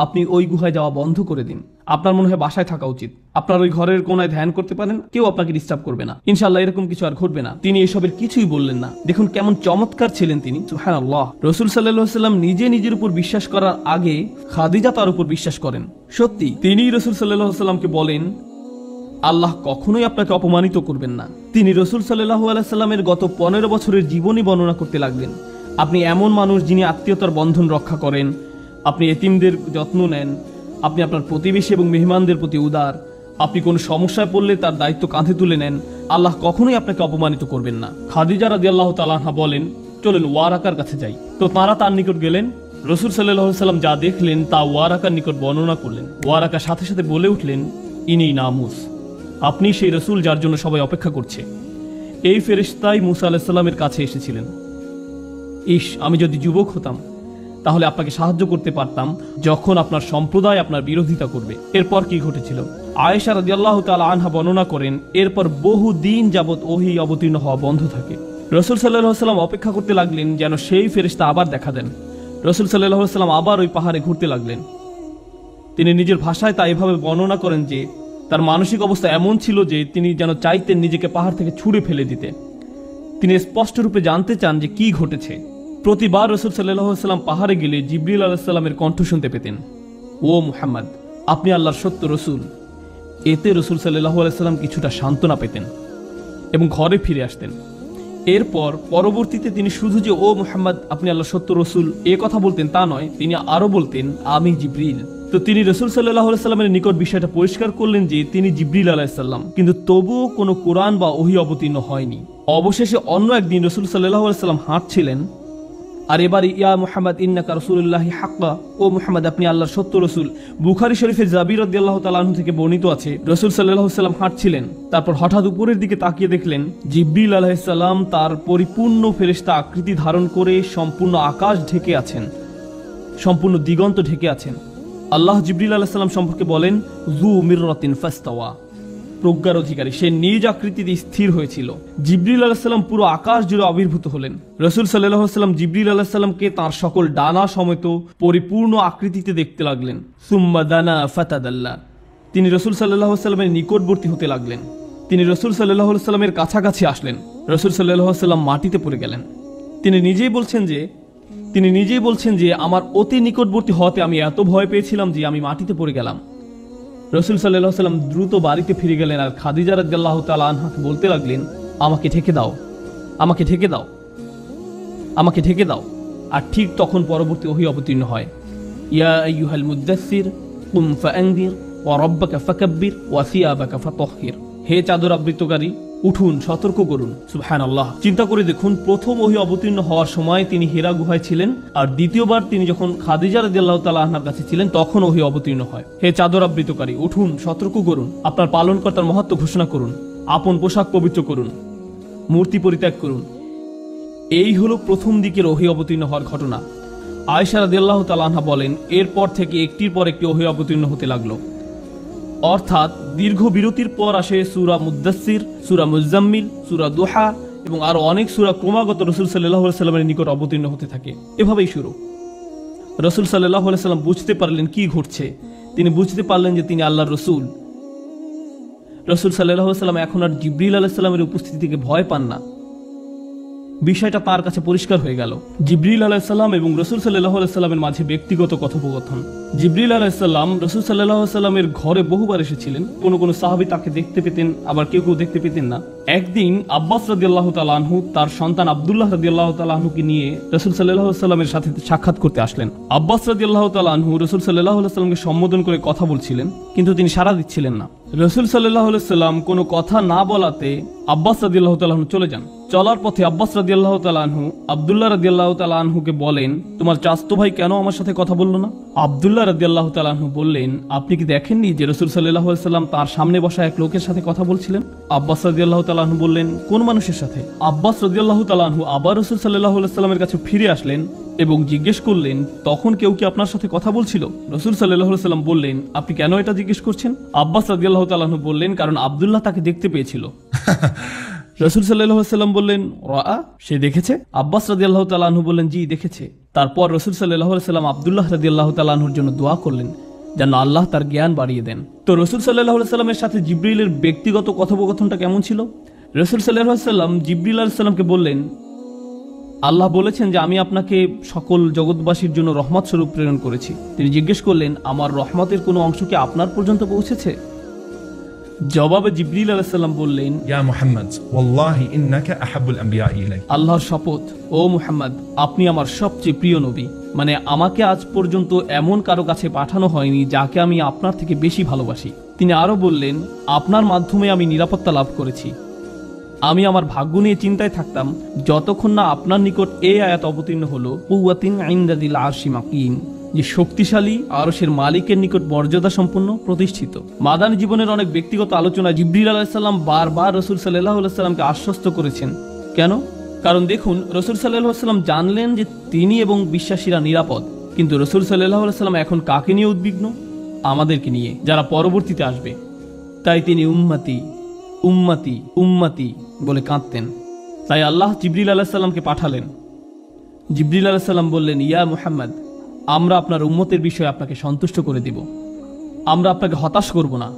আপনি ওই গুহায় যাওয়া বন্ধ করে দিন, আপনার মনে হয় বাসায় থাকা উচিত, আপনার ওই ঘরের কোনায় ধ্যান করতে পারেন, কেউ আপনাকে ডিস্টার্ব করবে না, ইনশাআল্লাহ এরকম কিছু আর ঘটবে না। তিনি এসবের কিছুই বললেন না। দেখুন কেমন চমৎকার ছিলেন তিনি, সুবহানাল্লাহ। রাসূল সাল্লাল্লাহু আলাইহি সাল্লাম নিজে নিজের উপর বিশ্বাস করার আগে খাদিজা তার উপর বিশ্বাস করেন। সত্যি তিনি রাসূল সাল্লাল্লাহু আলাইহি সাল্লামকে বলেন, আল্লাহ কখনোই আপনাকে অপমানিত করবেন না। তিনি রাসূল সাল্লাল্লাহু আলাইহি সাল্লামের গত 15 বছরের জীবনী বর্ণনা করতে লাগলেন। আপনি এমন মানুষ যিনি আত্মীয়তার বন্ধন রক্ষা করেন, আপনি এতিমদের যত্ন নেন, আপনি আপনার প্রতিবেশী এবং মেহমানদের প্রতি উদার, আপনি কোনো সমস্যায় পড়লে তার দায়িত্ব কাঁধে তুলে নেন, আল্লাহ কখনোই আপনাকে অপমানিত করবেন না। খাদিজা রাদিয়াল্লাহু তাআলা আনহা বলেন, চলেন ওয়ারাকার কাছে যাই। তো তাঁরা তার নিকট গেলেন। রাসূল সাল্লাল্লাহু আলাইহি সাল্লাম যা দেখলেন তা ওয়ারাকার নিকট বর্ণনা করলেন। ওয়ারাকা সাথে সাথে বলে উঠলেন, ইনি নামুস, আপনি সেই রাসূল যার জন্য সবাই অপেক্ষা করছে। এই ফেরেশতাই মুসা আলাইহিস সালামের কাছে এসেছিলেন। আমি যদি যুবক হতাম তাহলে আপনাকে সাহায্য করতে পারতাম যখন আপনার সম্প্রদায় আপনার বিরোধিতা করবে। এরপর কি ঘটেছিল? আয়েশা রাদিয়াল্লাহু তাআলা আনহা বর্ণনা করেন, এরপর বহু দিন যাবত ওহী অবতীর্ণ হওয়া বন্ধ থাকে। রাসূল সাল্লাল্লাহু আলাইহি সাল্লাম অপেক্ষা করতে লাগলেন যেন সেই ফেরেশতা আবার দেখা দেন। রাসূল সাল্লাল্লাহু আলাইহি সাল্লাম আবার ওই পাহাড়ে ঘুরতে লাগলেন। তিনি নিজের ভাষায় তা এভাবে বর্ণনা করেন যে তার মানসিক অবস্থা এমন ছিল যে তিনি যেন চাইতেন নিজেকে পাহাড় থেকে ছুঁড়ে ফেলে দিতে। তিনি স্পষ্ট রূপে জানতে চান যে কি ঘটেছে। প্রতিবার রাসূল সাল্লাল্লাহু আলাইহি সাল্লাম পাহাড়ে গেলে জিবরিল আলাইহিস সালামের কণ্ঠ শুনতে পেতেন, ও মুহাম্মদ, আপনি আল্লাহর সত্য রসূল। এতে রাসূল সাল্লাল্লাহু আলাইহি সাল্লাম কিছুটা সান্ত্বনা পেতেন এবং ঘরে ফিরে আসতেন। এরপর পরবর্তীতে তিনি শুধু যে ও মুহাম্মদ আপনি আল্লাহর সত্য রসূল এ কথা বলতেন তা নয়, তিনি আরো বলতেন আমি জিবরিল। তো তিনি রাসূল সাল্লাল্লাহু আলাইহি সাল্লামের নিকট বিষয়টা পরিষ্কার করলেন যে তিনি জিবরিল আলাইহিস সালাম, কিন্তু তবুও কোনো কোরআন বা ওহী অবতীর্ণ হয়নি। অবশেষে অন্য একদিন রাসূল সাল্লাল্লাহু আলাইহি সাল্লাম হাঁটছিলেন, আর এবার ইয়া মুহাম্মদ ইন্নাকা রাসূলুল্লাহি হাক্কা, ও মুহাম্মদ আপনি আল্লাহর সত্য রসূল। বুখারী শরীফে জাবির রাদিয়াল্লাহু তাআলা আনহু থেকে বর্ণিত আছে, রাসূল সাল্লাল্লাহু আলাইহি সাল্লাম হাঁটছিলেন, তারপর হঠাৎ উপরের দিকে তাকিয়ে দেখলেন জিবরিল আলাইহিস সালাম তার পরিপূর্ণ ফেরেশতা আকৃতি ধারণ করে সম্পূর্ণ আকাশ ঢেকে আছেন, সম্পূর্ণ দিগন্ত ঢেকে আছেন। আল্লাহ জিবরিল আলাইহিস সালাম সম্পর্কে বলেন, যু মিররাতিন ফাস্তাওয়া, প্রজ্ঞার অধিকারী, সে নিজ আকৃতিতে স্থির হয়েছিল। জিবরিল আলাইহিস সালাম পুরো আকাশ জুড়ে আবির্ভূত হলেন। রাসূল সাল্লাল্লাহু আলাইহি সাল্লাম জিবরিল আলাইহিস সালামকে তার সকল ডানা সমেত পরিপূর্ণ আকৃতিতে দেখতে লাগলেন। সুম্মা দানা ফাতাদাল্লা, তিনি রাসূল সাল্লাল্লাহু আলাইহি সাল্লামের নিকটবর্তী হতে লাগলেন। তিনি রাসূল সাল্লাল্লাহু আলাইহি সাল্লামের কাছাকাছি আসলেন। রাসূল সাল্লাল্লাহু আলাইহি সাল্লাম মাটিতে পড়ে গেলেন। তিনি নিজেই বলছেন যে আমার অতি নিকটবর্তী হতে আমি এত ভয় পেয়েছিলাম যে আমি মাটিতে পড়ে গেলাম। রাসূল সাল্লাল্লাহু আলাইহি সাল্লাম দ্রুত বাড়িতে ফিরে গেলেন আর খাদিজা রাদিয়াল্লাহু তাআলা আনহাকে বলতে লাগলেন, আমাকে ঢেকে দাও, আমাকে ঢেকে দাও, আমাকে ঢেকে দাও। আর ঠিক তখন পরবর্তী ওহী অবতীর্ণ হয়, ইয়া আইয়ুহাল মুদ্দাসসির কুম ফাআনদির ওয়া রাব্বাকা ফাকাব্বির ওয়া সিয়াবাকা ফাতাহহির, হে চাদর আবৃতকারী উঠুন, সতর্ক করুন। সুবহানাল্লাহ। চিন্তা করে দেখুন, প্রথম ওহী অবতীর্ণ হওয়ার সময় তিনি হিরা গুহায় ছিলেন, আর দ্বিতীয়বার তিনি যখন খাদিজা রাদিয়াল্লাহু তাআলা আনহার কাছে ছিলেন তখন ওহী অবতীর্ণ হয়, হে চাদর আবৃতকারী উঠুন, সতর্ক করুন, আপনার পালনকর্তার মহত্ব ঘোষণা করুন, আপন পোশাক পবিত্র করুন, মূর্তি পরিত্যাগ করুন। এই হলো প্রথম দিকের ওহী অবতীর্ণ হওয়ার ঘটনা। আয়েশা রাদিয়াল্লাহু তাআলা আনহা বলেন, এরপর থেকে একটির পর একটি ওহী অবতীর্ণ হতে লাগলো। অর্থাৎ দীর্ঘ বিরতির পর আসে সূরা মুদ্দাসসির, সূরা মুজাম্মিল, সূরা দুহা এবং আরো অনেক সূরা ক্রমাগত রাসূল সাল্লাল্লাহু আলাইহি সাল্লামের নিকট অবতীর্ণ হতে থাকে। এভাবেই শুরু। রাসূল সাল্লাল্লাহু আলাইহি সাল্লাম বুঝতে পারলেন কি ঘটছে। তিনি বুঝতে পারলেন যে তিনি আল্লাহর রাসূল। রাসূল সাল্লাল্লাহু আলাইহি সাল্লাম এখন আর জিবরিল আলাইহিস সালামের উপস্থিতি থেকে ভয় পান না। বিষয়টা তার কাছে পরিষ্কার হয়ে গেল। জিবরিল আলাইহিস সালাম এবং রাসূল সাল্লাল্লাহু আলাইহি সাল্লামের মাঝে ব্যক্তিগত কথোপকথন। জিবরিল আলাইহিস সালাম রাসূল সাল্লাল্লাহু আলাইহি সাল্লামের ঘরে বহুবার এসেছিলেন। কোনো সাহাবী তাকে দেখতে পেতেন, আবার কেউ দেখতে পেতেন না। একদিন আব্বাস রাদিয়াল্লাহু তাআলা আনহু তার সন্তান আব্দুল্লাহ রাদিয়াল্লাহু তাআলা আনহুকে নিয়ে রাসূল সাল্লাল্লাহু আলাইহি সাল্লামের সাথে সাক্ষাৎ করতে আসলেন। আব্বাস রাদিয়াল্লাহু তাআলা আনহু রাসূল সাল্লাল্লাহু আলাইহি সাল্লামকে সম্বোধন করে কথা বলছিলেন, কিন্তু তিনি সাড়া দিচ্ছিলেন না। রাসূল সাল্লাল্লাহু আলাইহি সাল্লাম কোনো কথা না বলাতে আব্বাস রাদিয়াল্লাহু তাআলা আনহু চলে যান। চলার পথে আব্বাস রাদিয়াল্লাহু তাআলা আনহু আব্দুল্লাহ রাদিয়াল্লাহু তাআলা আনহুকে বলেন, তোমার চাচতো ভাই কেন আমার সাথে কথা বলল না? আব্দুল্লাহ রাদিয়াল্লাহু তাআলা আনহু বললেন, আপনি কি দেখেননি যে রাসূল সাল্লাল্লাহু আলাইহি সাল্লাম তার সামনে বসা এক লোকের সাথে কথা বলছিলেন? আব্বাস রাদিয়াল্লাহু তাআলা আনহু বললেন, কোন মানুষের সাথে? আব্বাস রাদিয়াল্লাহু তাআলা আনহু আবার রাসূল সাল্লাল্লাহু আলাইহি সাল্লামের কাছে ফিরে আসলেন এবং জিজ্ঞেস করলেন, তখন কেউ কি আপনার সাথে কথা বলছিল? রাসূল সাল্লাল্লাহু আলাইহি সাল্লাম বললেন, আপনি কেন এটা জিজ্ঞেস করছেন? আব্বাস রাদিয়াল্লাহু তাআলা আনহু বললেন, কারণ আব্দুল্লাহ তাকে দেখতে পেয়েছিল। রাসূল সাল্লাল্লাহু আলাইহি সাল্লাম বললেন, রাআ, সে দেখেছে? আব্বাস রাদিয়াল্লাহু তাআলা আনহু বললেন, জি দেখেছে। তারপর রাসূল সাল্লাল্লাহু আলাইহি সাল্লাম আব্দুল্লাহ রাদিয়াল্লাহু তাআলা আনহুর জন্য দোয়া করলেন যেন আল্লাহ তার জ্ঞান বাড়িয়ে দেন। তো রাসূল সাল্লাল্লাহু আলাইহি সাল্লামের সাথে জিবরিলের ব্যক্তিগত কথোপকথনটা কেমন ছিল? রাসূল সাল্লাল্লাহু আলাইহি সাল্লাম জিবরিল আলাইহিস সালামকে বললেন, আল্লাহ বলেছেন যে আমি আপনাকে সকল জগৎবাসীর জন্য রহমত স্বরূপ প্রেরণ করেছি। তিনি জিজ্ঞেস করলেন, আমার রহমতের কোনো অংশ কি আপনার পর্যন্ত পৌঁছেছে? জবাবে জিবরিল আলাইহিস সালাম বললেন, يا محمد والله إنك أحب الأنبياء إلي আল্লাহর শপথ, ও মুহাম্মদ, আপনি আমার সবচেয়ে প্রিয় নবী। মানে আমাকে আজ পর্যন্ত এমন কারো কাছে পাঠানো হয়নি যাকে আমি আপনার থেকে বেশি ভালোবাসি। তিনি আরো বললেন, আপনার মাধ্যমে আমি নিরাপত্তা লাভ করেছি। আমি আমার ভাগ্য নিয়ে চিন্তায় থাকতাম যতক্ষণ না আপনার নিকট এই আয়াত অবতীর্ণ হলো, কুওয়াতিন ইনদাদিল আরশি মাকিম, যে শক্তিশালী আরশের মালিকের নিকট মর্যাদা সম্পন্ন প্রতিষ্ঠিত। মাদানী জীবনের অনেক ব্যক্তিগত আলোচনা জিবরিল আলাইহিস সালাম বারবার রাসূল সাল্লাল্লাহু আলাইহি সাল্লামকে আশ্বস্ত করেছেন। কেন? কারণ দেখুন, রাসূল সাল্লাল্লাহু আলাইহি সাল্লাম জানলেন যে তিনি এবং বিশ্বাসীরা নিরাপদ। কিন্তু রাসূল সাল্লাল্লাহু আলাইহি সাল্লাম এখন কাকে নিয়ে উদ্বিগ্ন? আমাদেরকে নিয়ে, যারা পরবর্তীতে আসবে। তাই তিনি উম্মতি উম্মতি উম্মতি বলে কাঁদতেন। তাই আল্লাহ জিবরিল আলাইহিস সালামকে পাঠালেন। জিবরিল আলাইহিস সালাম বললেন, ইয়া মুহাম্মদ, আমরা আপনার উম্মতের বিষয়ে আপনাকে সন্তুষ্ট করে দিব। আমরা আপনাকে হতাশ করব না,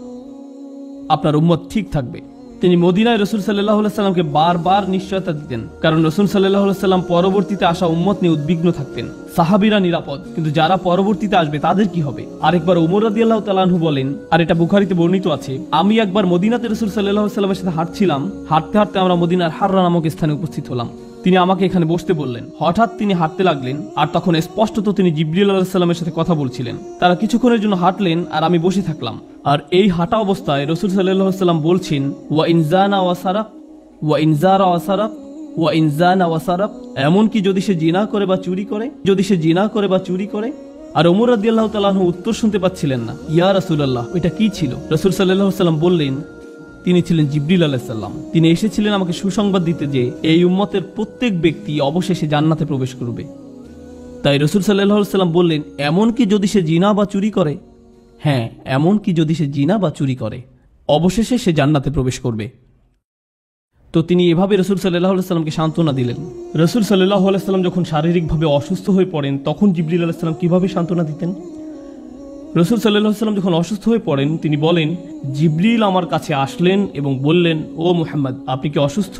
আপনার উম্মত ঠিক থাকবে। তিনি মদিনায় রাসূল সাল্লাল্লাহু আলাইহি সাল্লামকে বারবার নিশ্চয়তা দিতেন, কারণ রাসূল সাল্লাল্লাহু আলাইহি সাল্লাম পরবর্তীতে আসা উম্মত নিয়ে উদ্বিগ্ন থাকতেন। সাহাবীরা নিরাপদ, কিন্তু যারা পরবর্তীতে আসবে তাদের কি হবে? আরেকবার ওমর রাদিয়াল্লাহু তাআলা আনহু বলেন, আর এটা বুখারীতে বর্ণিত আছে, আমি একবার মদিনাতে রাসূল সাল্লাল্লাহু আলাইহি সাল্লামের সাথে হাঁটছিলাম। হাঁটতে হাঁটতে আমরা মদিনার হাররা নামক স্থানে উপস্থিত হলাম। তিনি আমাকে এখানে বসতে বললেন। হঠাৎ তিনি হাঁটতে লাগলেন, আর তখন স্পষ্টত তিনি জিবরিল আলাইহিস সালামের সাথে কথা বলছিলেন। তারা কিছুক্ষণের জন্য হাঁটলেন, আর আমি বসে থাকলাম। আর এই হাঁটা অবস্থায় রাসূল সাল্লাল্লাহু আলাইহি সাল্লাম বলছেন, ওয়া ইনজানা ওয়া সারাক ওয়া ইনজারা ওয়া সারাক ওয়া ইনজানা ওয়া সারাক, এমন কি যদি সে জিনা করে বা চুরি করে, যদি সে জিনা করে বা চুরি করে। আর ওমর রাদিয়াল্লাহু তাআলা আনহু উত্তর শুনতে পাচ্ছিলেন না। ইয়া রাসূলুল্লাহ, এটা কি ছিল? রাসূল সাল্লাল্লাহু আলাইহি সাল্লাম বললেন, তিনি ছিলেন জিবরিল আলাইহিস সালাম। তিনি এসেছিলেন আমাকে সুসংবাদ দিতে যে এই উম্মতের প্রত্যেক ব্যক্তি অবশেষে জান্নাতে প্রবেশ করবে। তাই রাসূল সাল্লাল্লাহু আলাইহি সাল্লাম বললেন, এমন কি যদি সে জিনা বা চুরি করে? হ্যাঁ, এমন কি যদি সে জিনা বা চুরি করে, অবশেষে সে জান্নাতে প্রবেশ করবে। তো তিনি এভাবে রাসূল সাল্লাল্লাহু আলাইহি সাল্লামকে সান্ত্বনা দিলেন। রাসূল সাল্লাল্লাহু আলাইহি সাল্লাম যখন শারীরিকভাবে অসুস্থ হয়ে পড়েন, তখন জিবরিল আলাইহিস সালাম কিভাবে সান্ত্বনা দিতেন? রাসূল সাল্লাল্লাহু আলাইহি সাল্লাম যখন অসুস্থ হয়ে পড়েন, তিনি বলেন, জিবরিল আমার কাছে আসলেন এবং বললেন, ও মুহাম্মদ, আপনি কি অসুস্থ?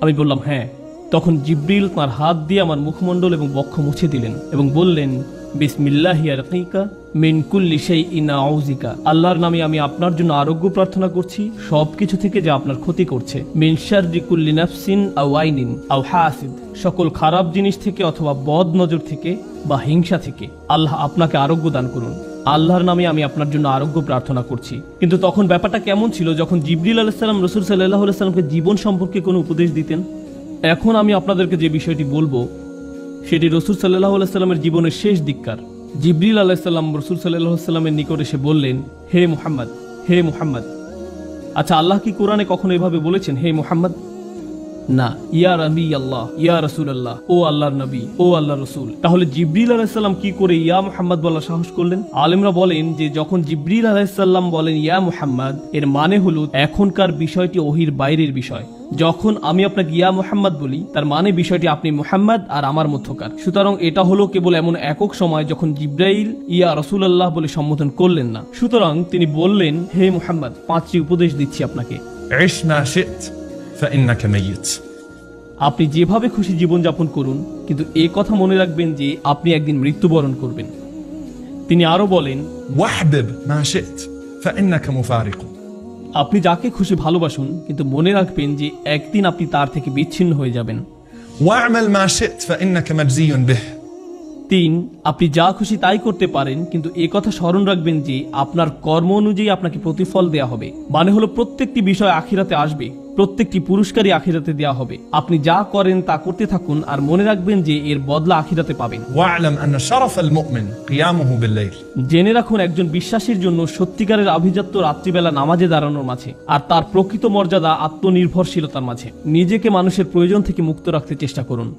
আমি বললাম, হ্যাঁ। তখন জিবরিল তাঁর হাত দিয়ে আমার মুখমণ্ডল এবং বক্ষ মুছে দিলেন এবং বললেন, বিসমিল্লাহি আরকিকা মিন কুল্লি শাইইন আউযিকা, আল্লাহর নামে আমি আপনার জন্য আরোগ্য প্রার্থনা করছি সবকিছু থেকে যা আপনার ক্ষতি করছে। মিন শাররি কুল্লি নাফসিন আও আইনিন আও হাসিদ, সকল খারাপ জিনিস থেকে অথবা বদ নজর থেকে বা হিংসা থেকে আল্লাহ আপনাকে আরোগ্য দান করুন। আল্লাহর নামে আমি আপনার জন্য আরোগ্য প্রার্থনা করছি। কিন্তু তখন ব্যাপারটা কেমন ছিল যখন জিবরিল আলাইহিস সালাম রাসূল সাল্লাল্লাহু আলাইহি সাল্লামকে জীবন সম্পর্কে কোনো উপদেশ দিতেন? এখন আমি আপনাদেরকে যে বিষয়টি বলবো সেটি রাসূল সাল্লাল্লাহু আলাইহি সাল্লামের জীবনের শেষ দিককার। জিবরিল আলাইহিস সালাম রাসূল সাল্লাল্লাহু আলাইহি সাল্লামের নিকট এসে বললেন, হে মুহাম্মদ, হে মুহাম্মদ। আচ্ছা, আল্লাহ কি কোরআনে কখনো এভাবে বলেছেন হে মুহাম্মদ? না। ইয়া নবী আল্লাহ, ইয়া রাসূলুল্লাহ, ও আল্লাহর নবী, ও আল্লাহর রাসূল। তাহলে জিবরিল আলাইহিস সালাম কি করে ইয়া মুহাম্মদ বলার সাহস করলেন? আলেমরা বলেন যে যখন জিবরিল আলাইহিস সালাম বলেন ইয়া মুহাম্মদ, এর মানে হলো এখনকার বিষয়টি ওহির বাইরের বিষয়। যখন আমি আপনাকে ইয়া মুহাম্মদ বলি, তার মানে বিষয়টি আপনি মুহাম্মদ আর আমার মধ্যকার। সুতরাং এটা হলো কেবল এমন একক সময় যখন জিবরাইল ইয়া রাসূলুল্লাহ বলে সম্বোধন করলেন না। সুতরাং তিনি বললেন, হে মুহাম্মদ, 5টি উপদেশ দিচ্ছি আপনাকে। عش ما شئت فإنك ميت আপনি যেভাবে খুশি জীবনযাপন করুন, কিন্তু এই কথা মনে রাখবেন যে আপনি একদিন মৃত্যুবরণ করবেন। তিনি আরো বলেন, واحبب ما شئت فإنك مفارق আপনি যাকে খুশি ভালোবাসুন, কিন্তু মনে রাখবেন যে একদিন আপনি তার থেকে বিচ্ছিন্ন হয়ে যাবেন। واعمل ما شئت فإنك مجزي به 3, আপনি যা খুশি তাই করতে পারেন, কিন্তু এ কথা স্মরণ রাখবেন যে আপনার কর্ম অনুযায়ী আপনাকে প্রতিফল দেয়া হবে। মানে হলো প্রত্যেকটি বিষয় আখিরাতে আসবে, প্রত্যেকটি পুরস্কারই আখিরাতে দেয়া হবে। আপনি যা করেন তা করতে থাকুন, আর মনে রাখবেন যে এর বদলা আখিরাতে পাবেন। واعلم أن شرف المؤمن قيامه بالليل জেনে রাখুন, একজন বিশ্বাসীর জন্য সত্যিকারের আভিজাত্য রাত্রিবেলা নামাজে দাঁড়ানোর মাঝে, আর তার প্রকৃত মর্যাদা আত্মনির্ভরশীলতার মাঝে। নিজেকে মানুষের প্রয়োজন থেকে মুক্ত রাখতে চেষ্টা করুন।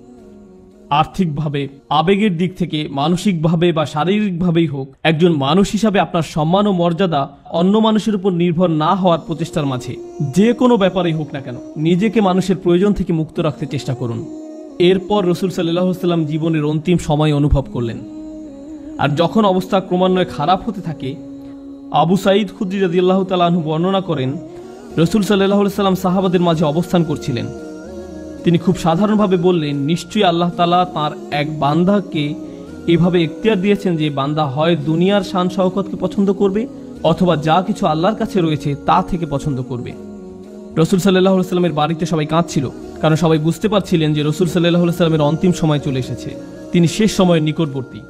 আর্থিকভাবে, আবেগের দিক থেকে, মানসিকভাবে বা শারীরিকভাবেই হোক, একজন মানুষ হিসাবে আপনার সম্মান ও মর্যাদা অন্য মানুষের উপর নির্ভর না হওয়ার প্রচেষ্টার মাঝে। যে কোনো ব্যাপারেই হোক না কেন, নিজেকে মানুষের প্রয়োজন থেকে মুক্ত রাখতে চেষ্টা করুন। এরপর রাসূল সাল্লাল্লাহু আলাইহি ওয়াসাল্লাম জীবনের অন্তিম সময় অনুভব করলেন। আর যখন অবস্থা ক্রমান্বয়ে খারাপ হতে থাকে, আবু সাঈদ খুদরি রাদিয়াল্লাহু তাআলা আনহু বর্ণনা করেন, রাসূল সাল্লাল্লাহু আলাইহি ওয়াসাল্লাম সাহাবাদের মাঝে অবস্থান করছিলেন। তিনি খুব সাধারণভাবে বললেন, নিশ্চয়ই আল্লাহ তাআলা তাঁর এক বান্দাকে এভাবে এখতিয়ার দিয়েছেন যে বান্দা হয় দুনিয়ার শান শওকতকে পছন্দ করবে, অথবা যা কিছু আল্লাহর কাছে রয়েছে তা থেকে পছন্দ করবে। রসুল সাল্লাল্লাহু আলাইহি সাল্লামের বাড়িতে সবাই কাঁদছিল, কারণ সবাই বুঝতে পারছিলেন যে রসুল সাল্লাল্লাহু আলাইহি সাল্লামের অন্তিম সময় চলে এসেছে, তিনি শেষ সময়ের নিকটবর্তী।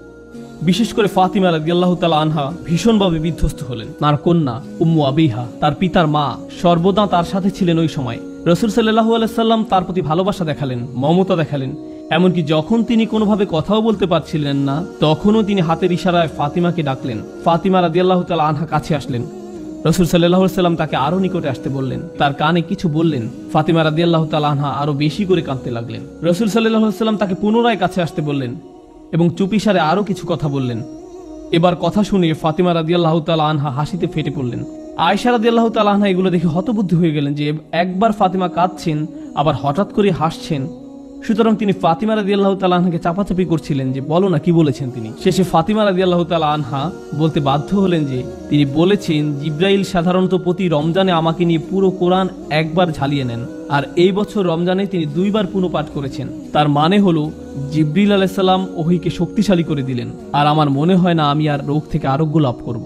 বিশেষ করে ফাতিমা রাদিয়াল্লাহু তাআলা আনহা ভীষণভাবে বিধ্বস্ত হলেন। তার কন্যা উম্মু আবিহা, তার পিতার মা, সর্বদা তার সাথে ছিলেন ওই সময়। রসুল সাল্লাল্লাহু আলাইহি সাল্লাম তার প্রতি ভালোবাসা দেখালেন, মমতা দেখালেন। এমনকি যখন তিনি কোনোভাবে কথাও বলতে পারছিলেন না, তখনও তিনি হাতের ইশারায় ফাতিমাকে ডাকলেন। ফাতিমা রাদিয়াল্লাহু তাআলা আনহা কাছে আসলেন। রসুল সাল্লাল্লাহু আলাইহি সাল্লাম তাকে আরো নিকটে আসতে বললেন, তার কানে কিছু বললেন। ফাতিমা রাদিয়াল্লাহু তাআলা আনহা আরো বেশি করে কাঁদতে লাগলেন। রসুল সাল্লাল্লাহু আলাইহি সাল্লাম তাকে পুনরায় কাছে আসতে বললেন এবং চুপিসারে আরো কিছু কথা বললেন। এবার কথা শুনে ফাতিমা রাদিয়াল্লাহু তাআলা আনহা হাসিতে ফেটে পড়লেন। আয়েশা রাদিয়াল্লাহু তাআলা আনহা এগুলো দেখে হতবুদ্ধি হয়ে গেলেন যে একবার ফাতিমা কাঁদছেন, আবার হঠাৎ করে হাসছেন। সুতরাং তিনি ফাতিমা রাদিয়াল্লাহু তাআলা আনহাকে চাপাচাপি করছিলেন যে বলো না, কি বলেছেন তিনি। শেষে ফাতিমা রাদিয়াল্লাহু তাআলা আনহা বলতে বাধ্য হলেন যে তিনি বলেছেন জিবরাইল সাধারণত প্রতি রমজানে আমাকে নিয়ে পুরো কোরআন একবার ঝালিয়ে নেন, আর এই বছর রমজানে তিনি 2 বার পুনঃপাঠ করেছেন। তার মানে হলো জিবরিল আলাইহিস সালাম ওহীকে শক্তিশালী করে দিলেন, আর আমার মনে হয় না আমি আর রোগ থেকে আরোগ্য লাভ করব।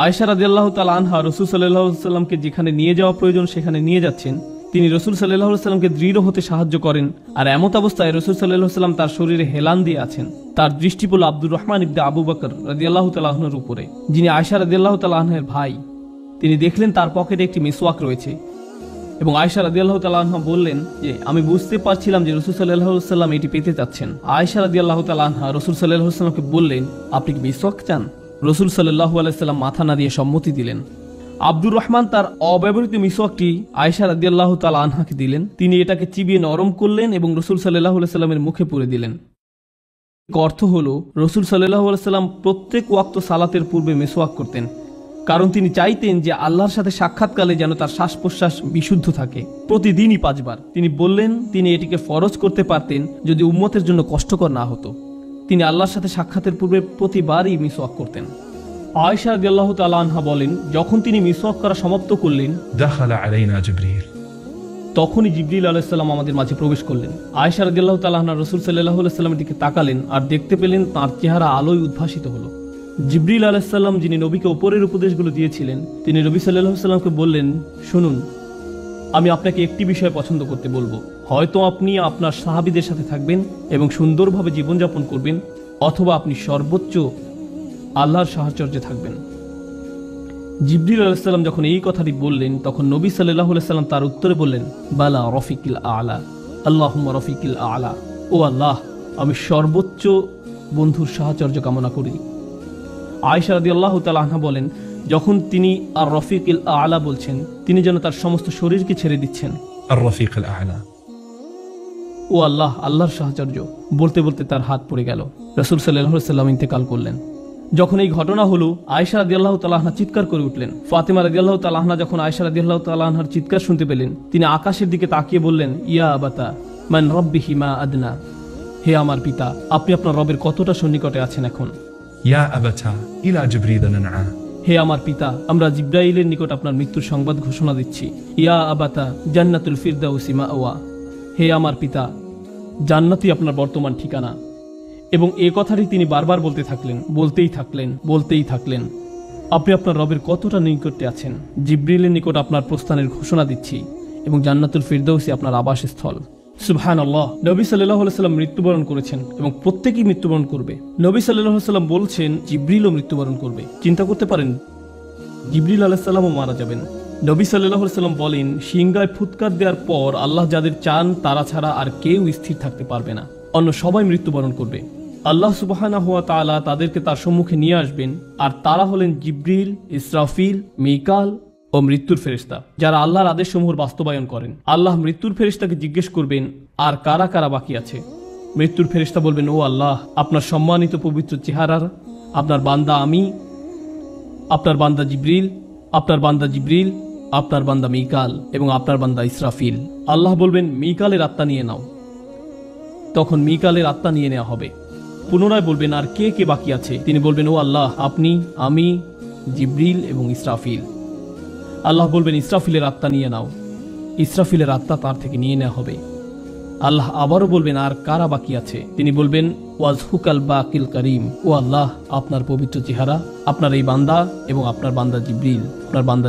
আয়েশা রাদিয়াল্লাহু তাআলা আনহা রাসূল সাল্লাল্লাহু আলাইহি ওয়াসাল্লামকে যেখানে নিয়ে যাওয়া প্রয়োজন সেখানে নিয়ে যাচ্ছেন। তিনি রাসূল সাল্লাল্লাহু আলাইহি ওয়াসাল্লামকে দৃঢ় হতে সাহায্য করেন, আর এমত অবস্থায় রাসূল সাল্লাল্লাহু আলাইহি ওয়াসাল্লাম তার শরীরে হেলান দিয়ে আছেন। তার দৃষ্টি পড়ল আব্দুর রহমান ইবনে আবু বকর রাদিয়াল্লাহু তাআলা আনহুর উপরে, যিনি আয়েশা রাদিয়াল্লাহু তাআলা আনহার ভাই। তিনি দেখলেন তার পকেটে একটি মিসওয়াক রয়েছে এবং আয়েশা রাদিয়াল্লাহু তাআলা আনহা বললেন যে আমি বুঝতে পারছিলাম যে রাসূল সাল্লাল্লাহু আলাইহি ওয়াসাল্লাম এটি পেতে চাচ্ছেন। আয়েশা রাদিয়াল্লাহু তাআলা আনহা রাসূল সাল্লাল্লাহু আলাইহি ওয়াসাল্লামকে বললেন, আপনি কি মিসওয়াক চান? রাসূল সাল্লাল্লাহু আলাইহি ওয়াসাল্লাম মাথা নাড়িয়ে সম্মতি দিলেন। আব্দুর রহমান তার অব্যবহৃত মিসওয়াকটি আয়েশা রাদিয়াল্লাহু তাআলা আনহাকে দিলেন। তিনি এটাকে চিবিয়ে নরম করলেন এবং রাসূল সাল্লাল্লাহু আলাইহি ওয়াসাল্লামের মুখে পুরে দিলেন। অর্থ হলো রাসূল সাল্লাল্লাহু আলাইহি ওয়াসাল্লাম প্রত্যেক ওয়াক্ত সালাতের পূর্বে মিসওয়াক করতেন, কারণ তিনি চাইতেন যে আল্লাহর সাথে সাক্ষাৎকালে যেন তার শ্বাস প্রশ্বাস বিশুদ্ধ থাকে, প্রতিদিনই 5 বার। তিনি বললেন তিনি এটিকে ফরজ করতে পারতেন যদি উম্মতের জন্য কষ্টকর না হতো। তিনি আল্লাহর সাথে সাক্ষাতের পূর্বে প্রতিবারই মিসওয়াক করতেন। আয়েশা রাদিয়াল্লাহু তাআলা আনহা বলেন, যখন তিনি মিসওয়াক করা সমাপ্ত করলেন, دخل علينا جبريل তখনই জিবরিল আলাইহিস সালাম আমাদের মাঝে প্রবেশ করলেন। আয়েশা রাদিয়াল্লাহু তাআলা আনহা রাসূল সাল্লাল্লাহু আলাইহি সাল্লামের দিকে তাকালেন আর দেখতে পেলেন তার চেহারা আলোয় উদ্ভাসিত হলো। জিবরিল আলাইহিস সালাম, যিনি নবীকে উপরের উপদেশগুলো দিয়েছিলেন, তিনি নবী সাল্লাল্লাহু আলাইহি সাল্লামকে বললেন, শুনুন, আমি আপনাকে একটি বিষয় পছন্দ করতে বলবো। হয়তো আপনি আপনার সাহাবীদের সাথে থাকবেন এবং সুন্দরভাবে জীবনযাপন করবেন, অথবা আপনি সর্বোচ্চ আল্লাহর সাহচর্যে থাকবেন। জিবরিল আলাইহিস সালাম যখন এই কথাটি বললেন, তখন নবী সাল্লাল্লাহু আলাইহি সাল্লাম তার উত্তরে বললেন, বালা রফিকিল আলা, আল্লাহুম্মা রফিকিল আলা। ও আল্লাহ, আমি সর্বোচ্চ বন্ধুর সাহচর্য কামনা করি। আয়েশা রাদিয়াল্লাহু তাআলা আনহা বলেন, যখন তিনি আর রফিকিল আলা বলছেন, তিনি যেন তার সমস্ত শরীরকে ছেড়ে দিচ্ছেন। الرفيق الأعلى ও আল্লাহ, আল্লাহর সাহচর্য বলতে বলতে তার হাত পড়ে গেল। রাসূল সাল্লাল্লাহু আলাইহি সাল্লাম ইন্তেকাল করলেন। যখন এই ঘটনা হলো, আয়েশা রাদিয়াল্লাহু তাআলা আনহা চিৎকার করে উঠলেন। ফাতিমা রাদিয়াল্লাহু তাআলা আনহা যখন আয়েশা রাদিয়াল্লাহু তাআলা আনহার চিৎকার শুনতে পেলেন, তিনি আকাশের দিকে তাকিয়ে বললেন, ইয়া আবাতা মান রাব্বিহি মা আদনা, হে আমার পিতা, আপনি আপনার রবের কতটা সন্নিকটে আছেন এখন। يا أبتا إلى جبريل ننعى হে আমার পিতা, আমরা জিবরাইলের নিকট আপনার মৃত্যুর সংবাদ ঘোষণা দিচ্ছি। ইয়া আবাতা জান্নাতুল ফিরদাউসি মাওয়া, হে আমার পিতা, জান্নাতই আপনার বর্তমান ঠিকানা। এবং এই কথাটি তিনি বারবার বলতে থাকলেন, বলতেই থাকলেন। আপনি আপনার রবের কতটা নিকটে আছেন। জিবরিলের নিকট আপনার প্রস্থানের ঘোষণা দিচ্ছি এবং জান্নাতুল ফিরদাউসি আপনার আবাসস্থল। সুবহানাল্লাহ। নবী সাল্লাল্লাহু আলাইহি সাল্লাম মৃত্যুবরণ করেছেন এবং প্রত্যেকেই মৃত্যুবরণ করবে। নবী সাল্লাল্লাহু আলাইহি সাল্লাম বলছেন জিবরিলও মৃত্যুবরণ করবে। চিন্তা করতে পারেন, জিবরিল আলাইহিস সালামও মারা যাবেন। নবী সাল্লাল্লাহু আলাইহি সাল্লাম বলেন, সিংগায় ফুৎকার দেওয়ার পর আল্লাহ যাদের চান তারা ছাড়া আর কেউ স্থির থাকতে পারবে না, অন্য সবাই মৃত্যুবরণ করবে। আল্লাহ সুবহানাহু ওয়া তাআলা তাদেরকে তার সম্মুখে নিয়ে আসবেন, আর তারা হলেন জিবরিল, ইসরাফিল, মিকাল ও মৃত্যুর ফেরেশতা, যারা আল্লাহর আদেশসমূহ বাস্তবায়ন করেন। আল্লাহ মৃত্যুর ফেরেশতাকে জিজ্ঞেস করবেন, আর কারা কারা বাকি আছে। মৃত্যুর ফেরেশতা বলবেন, ও আল্লাহ, আপনার সম্মানিত পবিত্র চেহারার আপনার বান্দা আমি, আপনার বান্দা জিবরিল, আপনার বান্দা জিবরিল, আপনার বান্দা মিকাল এবং আপনার বান্দা ইসরাফিল। আল্লাহ বলবেন, মিকালের আত্মা নিয়ে নাও। তখন মিকালের আত্মা নিয়ে নেওয়া হবে। পুনরায় বলবেন, আর কে কে বাকি আছে। তিনি বলবেন, ও আল্লাহ, আপনি, আমি, জিবরিল এবং ইসরাফিল। আল্লাহ বলবেন, ইসরাফিলের আত্মা নিয়ে নাও। ইসরাফিলের আত্মা তার থেকে নিয়ে নেওয়া হবে। আল্লাহ আবারও বলবেন আর কারা বাকি আছে? তিনি বলবেন ওয়াজহুকাল বাকিল করিম, ও আল্লাহ আপনার পবিত্র চেহারা, আপনার এই বান্দা এবং আপনার বান্দা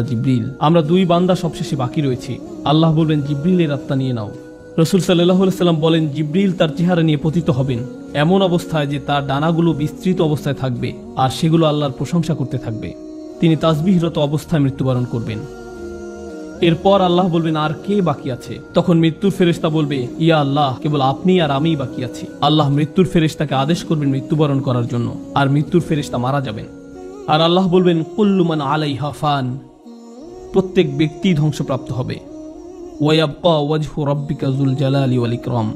জিবরিল, আমরা দুই বান্দা সবশেষে বাকি রয়েছি। আল্লাহ বলবেন জিবরিলের আত্মা নিয়ে নাও। রসুল সাল্লাল্লাহু আলাইহি সাল্লাম বলেন জিবরিল তার চেহারা নিয়ে পতিত হবেন এমন অবস্থায় যে তার ডানাগুলো বিস্তৃত অবস্থায় থাকবে আর সেগুলো আল্লাহর প্রশংসা করতে থাকবে। তিনি তাসবিহরত অবস্থায় মৃত্যুবরণ করবেন। এরপর আল্লাহ বলবেন আর কে বাকি আছে? তখন মৃত্যুর ফেরেশতা বলবে ইয়া আল্লাহ, কেবল আপনি আর আমিই বাকি আছি। আল্লাহ মৃত্যুর ফেরেশতাকে আদেশ করবেন মৃত্যুবরণ করার জন্য, আর মৃত্যুর ফেরেশতা মারা যাবেন। আর আল্লাহ বলবেন কুল্লু মান আলাইহা ফান, প্রত্যেক ব্যক্তি ধ্বংসপ্রাপ্ত হবে। ওয়ায়াবকা ওয়াজহু রাব্বিকা যুল জালালি ওয়াল ইকরাম,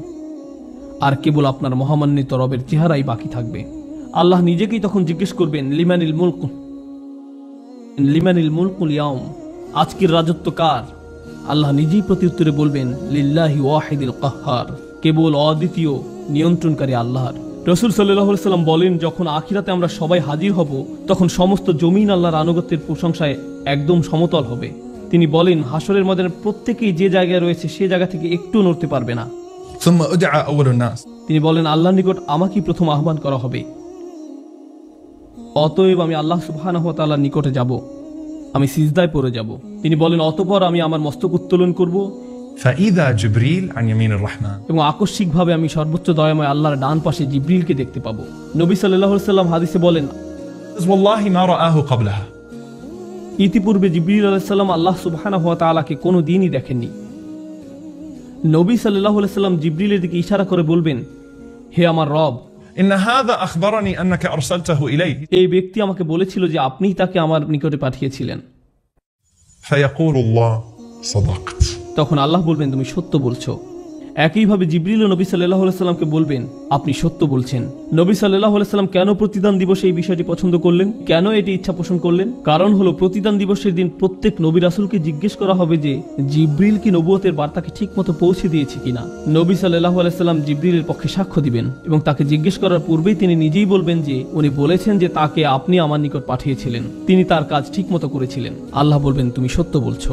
আর কেবল আপনার মহামান্বিত রবের চেহারাই বাকি থাকবে। আল্লাহ নিজেকেই তখন জিজ্ঞেস করবেন লিমানিল মুলকুল ইয়াউম, আজকের রাজত্ব কার? আল্লাহ নিজেই প্রত্যুত্তরে বলবেন লিল্লাহি ওয়াহিদিল কাহ্হার, কেবল অদ্বিতীয় নিয়ন্ত্রণকারী আল্লাহর। রাসূল সাল্লাল্লাহু আলাইহি সাল্লাম বলেন যখন আখিরাতে আমরা সবাই হাজির হব তখন সমস্ত জমিন আল্লাহর আনুগত্যের প্রশংসায় একদম সমতল হবে। তিনি বলেন হাসরের ময়দানে প্রত্যেকেই যে জায়গায় রয়েছে সে জায়গা থেকে একটু নড়তে পারবে না। ثم أدعى أول الناس তিনি বলেন আল্লাহর নিকট আমাকেই প্রথম আহ্বান করা হবে। অতএব আমি আল্লাহ সুবহানাহু ওয়া তাআলার নিকটে যাব, আমি সিজদায় পড়ে যাব। তিনি বলেন অতঃপর আমি আমার মস্তক উত্তোলন করব فإذا جبريل عن يمين الرحمن এবং আকস্মিকভাবে আমি সর্বোচ্চ দয়াময় আল্লাহর ডান পাশে জিবরিলকে দেখতে পাবো। নবী সাল্লাল্লাহু আলাইহি সাল্লাম হাদিসে বলেন والله ما رآه قبلها ইতিপূর্বে জিবরিল আলাইহিস সালাম আল্লাহ সুবহানাহু ওয়া তাআলাকে কোনো দিনই দেখেননি। নবী সাল্লাল্লাহু আলাইহি সাল্লাম জিবরিলের দিকে ইশারা করে বলবেন হে আমার রব, إن هذا أخبرني أنك أرسلته إلي এই ব্যক্তি আমাকে বলেছিল যে আপনিই তাকে আমার নিকটে পাঠিয়েছিলেন। فيقول الله صدقت তখন আল্লাহ বলবেন তুমি সত্য বলছো। একইভাবে জিবরিল ও নবী সাল্লাল্লাহু আলাইহি সাল্লামকে বলবেন আপনি সত্য বলছেন। নবী সাল্লাল্লাহু আলাইহি সাল্লাম কেন প্রতিদান দিবসে এই বিষয়টি পছন্দ করলেন, কেন এটি ইচ্ছা পোষণ করলেন? কারণ হলো প্রতিদান দিবসের দিন প্রত্যেক নবী রাসূলকে জিজ্ঞেস করা হবে যে জিবরিল কি নবুয়তের বার্তাকে ঠিকমতো পৌঁছে দিয়েছে কিনা। নবী সাল্লাল্লাহু আলাইহি সাল্লাম জিবরিলের পক্ষে সাক্ষ্য দিবেন এবং তাকে জিজ্ঞেস করার পূর্বেই তিনি নিজেই বলবেন যে উনি বলেছেন যে তাকে আপনি আমার নিকট পাঠিয়েছিলেন, তিনি তার কাজ ঠিকমতো করেছিলেন। আল্লাহ বলবেন তুমি সত্য বলছো।